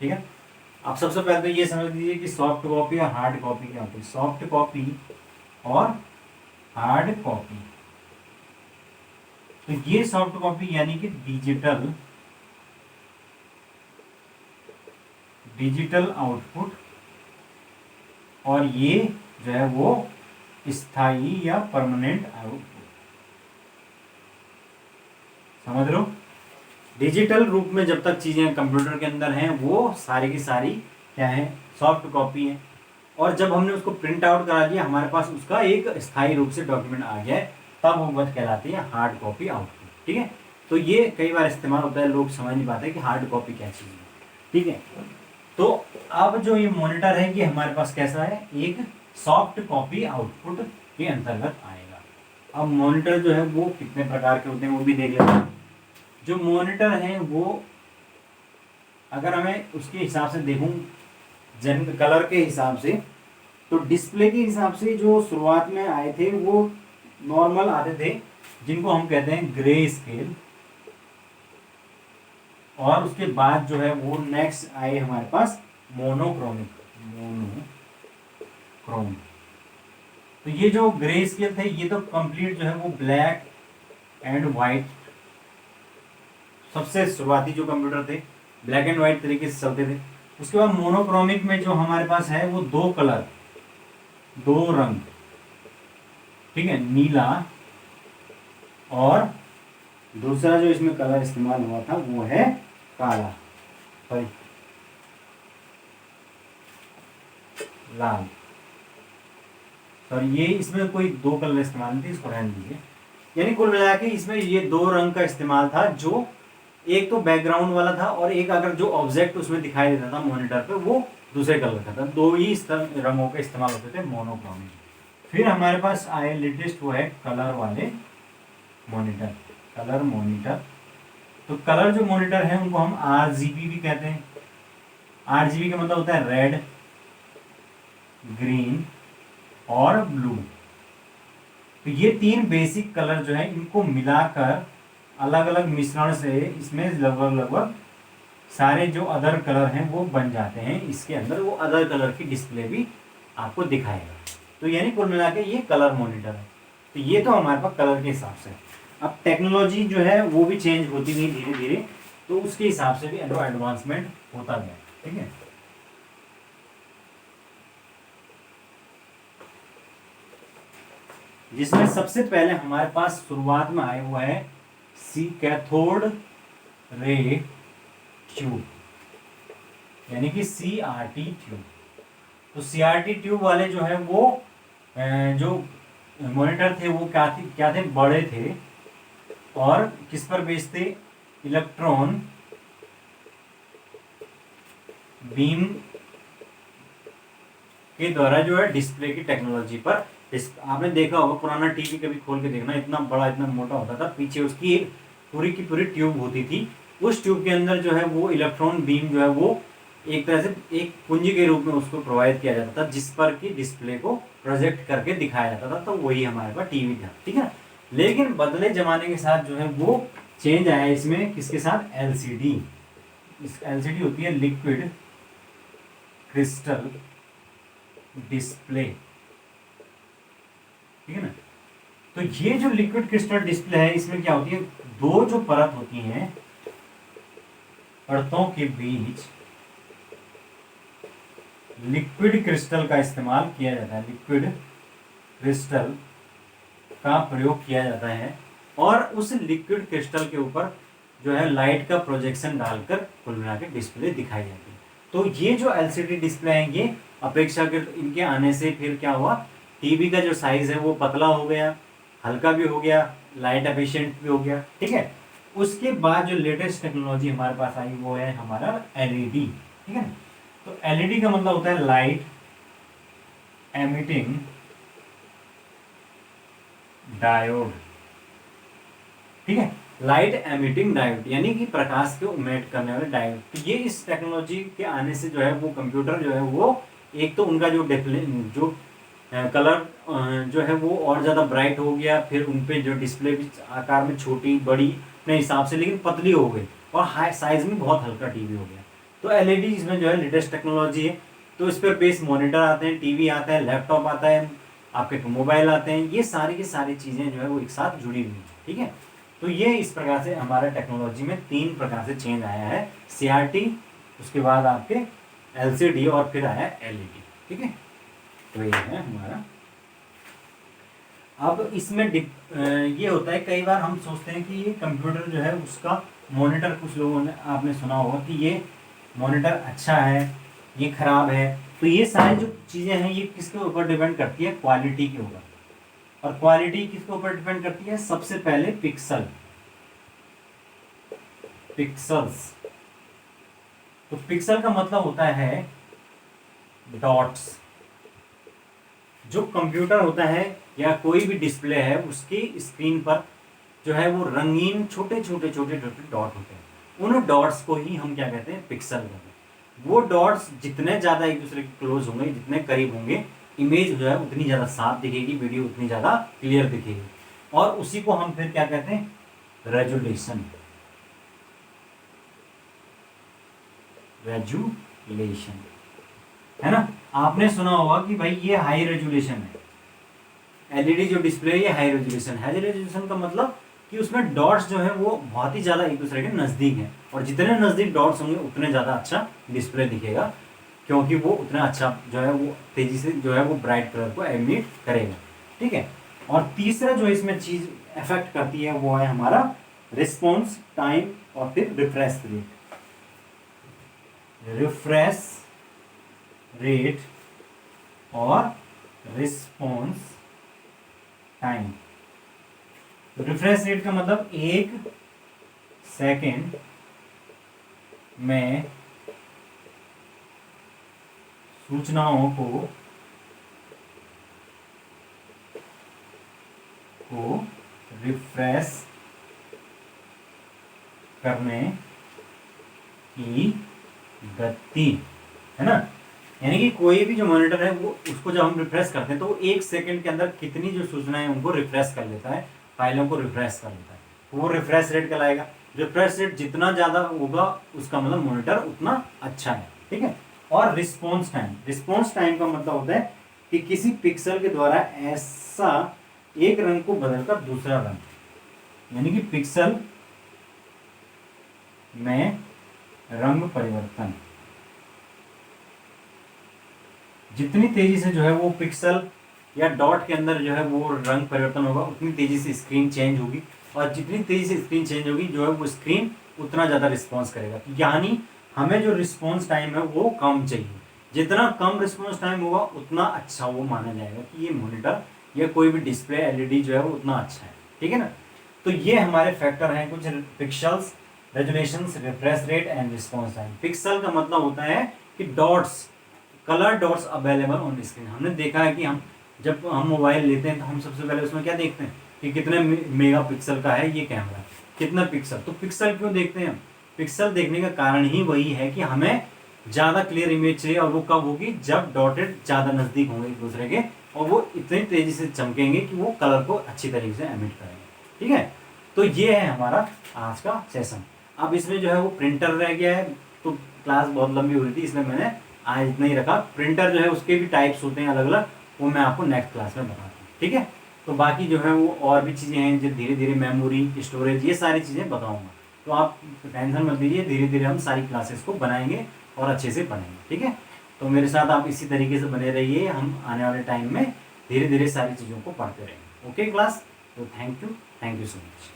ठीक है। आप सबसे पहले तो ये समझ लीजिए कि सॉफ्ट कॉपी और हार्ड कॉपी क्या होती है। सॉफ्ट कॉपी और हार्ड कॉपी, तो ये सॉफ्ट कॉपी यानी कि डिजिटल आउटपुट, और ये जो है वो स्थायी या परमानेंट आउटपुट, समझ लो। डिजिटल रूप में जब तक चीजें कंप्यूटर के अंदर हैं वो सारी की सारी क्या है, सॉफ्ट कॉपी है। और जब हमने उसको प्रिंट आउट करा दिया, हमारे पास उसका एक स्थायी रूप से डॉक्यूमेंट आ गया है, तब वो बात कहलाती है हार्ड कॉपी आउटपुट, ठीक है। तो ये कई बार इस्तेमाल होता है, लोग समझ नहीं पाते कि हार्ड कॉपी क्या चीज़ है, ठीक है। तो अब जो ये मॉनिटर है ये हमारे पास कैसा है, एक सॉफ्ट कॉपी आउटपुट के अंतर्गत आएगा। अब मॉनिटर जो है वो कितने प्रकार के होते हैं वो भी देख लेते हैं। जो मॉनिटर है वो अगर हमें उसके हिसाब से देखूं, कलर के हिसाब से, तो डिस्प्ले के हिसाब से जो शुरुआत में आए थे वो नॉर्मल आते थे, जिनको हम कहते हैं ग्रे स्केल, और उसके बाद जो है वो नेक्स्ट आए हमारे पास मोनोक्रोम। तो ये जो ग्रे स्केल थे ये तो कंप्लीट जो है वो ब्लैक एंड वाइट सबसे शुरुआती जो कंप्यूटर थे ब्लैक एंड व्हाइट तरीके से चलते थे। उसके बाद मोनोक्रोमिक में जो हमारे पास है वो 2 कलर, 2 रंग, ठीक है, नीला और दूसरा जो इसमें कलर इस्तेमाल हुआ था वो है काला, सॉरी लाल, सॉरी ये इसमें कोई 2 कलर इस्तेमाल नहीं थे, इसको रहने दीजिए। यानी कुल मिला के इसमें ये 2 रंग का इस्तेमाल था, जो एक तो बैकग्राउंड वाला था और एक अगर जो ऑब्जेक्ट उसमें दिखाई देता था मॉनिटर पे वो दूसरे कलर का था। 2 ही रंगों के इस्तेमाल होते थे मोनोक्रोमिक। फिर हमारे पास आए लेटेस्ट वो है कलर वाले मॉनिटर, कलर मॉनिटर। तो कलर जो मॉनिटर है उनको हम RGB भी कहते हैं। RGB का मतलब होता है रेड, ग्रीन और ब्लू। तो ये 3 बेसिक कलर जो है इनको मिलाकर अलग अलग मिश्रण से इसमें लगभग सारे जो अदर कलर हैं वो बन जाते हैं। इसके अंदर वो अदर कलर की डिस्प्ले भी आपको दिखाएगा। तो यानी कुल मिला के ये कलर मॉनिटर है। तो ये तो हमारे पास कलर के हिसाब से। अब टेक्नोलॉजी जो है वो भी चेंज होती गई धीरे धीरे, तो उसके हिसाब से भी एडवांसमेंट होता गया, ठीक है। जिसमें सबसे पहले हमारे पास शुरुआत में आए हुआ है कैथोड रे ट्यूब, यानी कि CRT ट्यूब। तो CRT ट्यूब वाले जो है वो जो मॉनिटर थे वो क्या थे, बड़े थे और किस पर बेस्ड थे, इलेक्ट्रॉन बीम के द्वारा जो है डिस्प्ले की टेक्नोलॉजी पर। आपने देखा होगा पुराना टीवी कभी खोल के देखना, इतना बड़ा इतना मोटा होता था, पीछे उसकी एक पूरी की पूरी ट्यूब होती थी। उस ट्यूब के अंदर जो है वो इलेक्ट्रॉन बीम जो है वो एक तरह से एक पुंज के रूप में उसको प्रोवाइड किया जाता था, जिस पर कि डिस्प्ले को प्रोजेक्ट करके दिखाया जाता था। तो वही हमारे पास टीवी था, ठीक है। लेकिन बदले जमाने के साथ जो है वो चेंज आया इसमें, किसके साथ, LCD। LCD होती है लिक्विड क्रिस्टल डिस्प्ले, ठीक है ना। तो ये जो लिक्विड क्रिस्टल डिस्प्ले है इसमें क्या होती है, 2 जो परत होती हैं, परतों के बीच लिक्विड क्रिस्टल का इस्तेमाल किया जाता है, लिक्विड क्रिस्टल का प्रयोग किया जाता है और उस लिक्विड क्रिस्टल के ऊपर जो है लाइट का प्रोजेक्शन डालकर कुल मिला के डिस्प्ले दिखाई जाती है। तो ये जो LCD डिस्प्ले हैं ये अपेक्षाकृत इनके आने से फिर क्या हुआ, टीवी का जो साइज है वो पतला हो गया, हल्का भी हो गया, लाइट एफिशिएंट भी हो गया, ठीक है। उसके बाद जो लेटेस्ट टेक्नोलॉजी हमारे पास आई वो है हमारा LED, ठीक है। तो LED का मतलब होता है लाइट एमिटिंग डायोड, ठीक है, लाइट एमिटिंग डायोड यानी कि प्रकाश को इमिट करने वाले डायोड। तो ये इस टेक्नोलॉजी के आने से जो है वो कंप्यूटर जो है वो एक तो उनका जो कलर जो है वो और ज़्यादा ब्राइट हो गया, फिर उन पे जो डिस्प्ले भी आकार में छोटी बड़ी अपने हिसाब से लेकिन पतली हो गई और हाई साइज में बहुत हल्का टीवी हो गया। तो LED इसमें जो है लेटेस्ट टेक्नोलॉजी है। तो इस पर बेस मॉनिटर आते हैं, टीवी आता है, लैपटॉप आता है, आपके मोबाइल आते हैं, ये सारी की सारी चीज़ें जो है वो एक साथ जुड़ी हुई हैं, ठीक है। तो ये इस प्रकार से हमारे टेक्नोलॉजी में 3 प्रकार से चेंज आया है, CRT, उसके बाद आपके LCD और फिर आया LED, ठीक है। तो ये है हमारा। अब इसमें ये होता है, कई बार हम सोचते हैं कि ये कंप्यूटर जो है उसका मॉनिटर, कुछ लोगों ने आपने सुना होगा कि ये मॉनिटर अच्छा है, ये खराब है। तो ये सारी जो चीज़ें हैं ये किसके ऊपर डिपेंड करती है, क्वालिटी के ऊपर। और क्वालिटी किसके ऊपर डिपेंड करती है, सबसे पहले पिक्सल्स। तो पिक्सल का मतलब होता है डॉट्स। जो कंप्यूटर होता है या कोई भी डिस्प्ले है उसकी स्क्रीन पर जो है वो रंगीन छोटे छोटे डॉट होते हैं। उन डॉट्स को ही हम क्या कहते हैं, पिक्सल कहते हैं। वो डॉट्स जितने ज़्यादा एक दूसरे के क्लोज होंगे, जितने करीब होंगे, इमेज जो है उतनी ज़्यादा साफ दिखेगी, वीडियो उतनी ज़्यादा क्लियर दिखेगी। और उसी को हम फिर क्या कहते हैं, रेजुलेशन है ना। आपने सुना होगा कि भाई ये हाई रेजुलेशन है, LED जो डिस्प्ले है ये हाई रेजुलेशन है। हाई रेजुलेशन का मतलब कि कि उसमें डॉट्स जो है वो बहुत ही ज़्यादा एक दूसरे के नज़दीक हैं, और जितने नज़दीक डॉट्स होंगे उतने ज़्यादा अच्छा डिस्प्ले दिखेगा, क्योंकि वो उतना अच्छा जो है वो तेज़ी से जो है वो ब्राइट कलर को एमिट करेगा। ठीक है। और तीसरा जो इसमें चीज़ अफेक्ट करती है वो है हमारा रिस्पॉन्स टाइम और फिर रिफ्रेश रेट। रिफ्रेश रेट और रिस्पॉन्स टाइम। रिफ्रेश रेट का मतलब 1 सेकेंड में सूचनाओं को रिफ्रेश करने की गति, है ना। यानी कि कोई भी जो मॉनिटर है वो उसको जब हम रिफ्रेश करते हैं तो वो 1 सेकेंड के अंदर कितनी जो सूचनाएं उनको रिफ्रेश कर लेता है, फाइलों को रिफ्रेश कर लेता है, वो रिफ्रेश रेट कहलाएगा। रिफ्रेश रेट जितना ज़्यादा होगा उसका मतलब मॉनिटर उतना अच्छा है। ठीक है। और रिस्पॉन्स टाइम, रिस्पॉन्स टाइम का मतलब होता है कि किसी पिक्सल के द्वारा ऐसा एक रंग को बदलकर दूसरा रंग, यानी कि पिक्सल में रंग परिवर्तन, जितनी तेजी से जो है वो पिक्सल या डॉट के अंदर जो है वो रंग परिवर्तन होगा उतनी तेजी से स्क्रीन चेंज होगी, और जितनी तेजी से स्क्रीन चेंज होगी जो है वो स्क्रीन उतना ज़्यादा रिस्पॉन्स करेगा। यानी हमें जो रिस्पॉन्स टाइम है वो कम चाहिए, जितना कम रिस्पॉन्स टाइम होगा उतना अच्छा वो माना जाएगा कि ये मॉनिटर या कोई भी डिस्प्ले एलईडी जो है वो उतना अच्छा है। ठीक है ना। तो ये हमारे फैक्टर हैं कुछ, pixels, resolutions, refresh rate and response time. Pixel का मतलब होता है कि dots, colour dots available on screen. हमने देखा है कि हम जब हम मोबाइल लेते हैं तो हम सबसे पहले उसमें क्या देखते हैं कि कितने मेगा पिक्सल का है ये कैमरा, कितना पिक्सल। तो पिक्सल क्यों देखते हैं हम? पिक्सल देखने का कारण ही वही है कि हमें ज़्यादा क्लियर इमेज चाहिए, और वो कब होगी? जब डॉटेड ज़्यादा नज़दीक होंगे एक दूसरे के, और वो इतनी तेज़ी से चमकेंगे कि वो कलर को अच्छी तरीके से एमिट करेंगे। ठीक है। तो ये है हमारा आज का सेशन। अब इसमें जो है वो प्रिंटर रह गया है, तो क्लास बहुत लंबी हो रही थी इसलिए मैंने आज इतना ही रखा। प्रिंटर जो है उसके भी टाइप्स होते हैं अलग अलग, वो मैं आपको नेक्स्ट क्लास में बताता हूँ। ठीक है। तो बाकी जो है वो और भी चीज़ें हैं जो धीरे धीरे, मेमोरी, स्टोरेज, ये सारी चीज़ें बताऊँगा। तो आप टेंशन मत लीजिए, धीरे धीरे हम सारी क्लासेस को बनाएंगे और अच्छे से पढ़ेंगे। ठीक है। तो मेरे साथ आप इसी तरीके से बने रहिए, हम आने वाले टाइम में धीरे धीरे सारी चीज़ों को पढ़ते रहेंगे। Okay class. तो थैंक यू सो मच।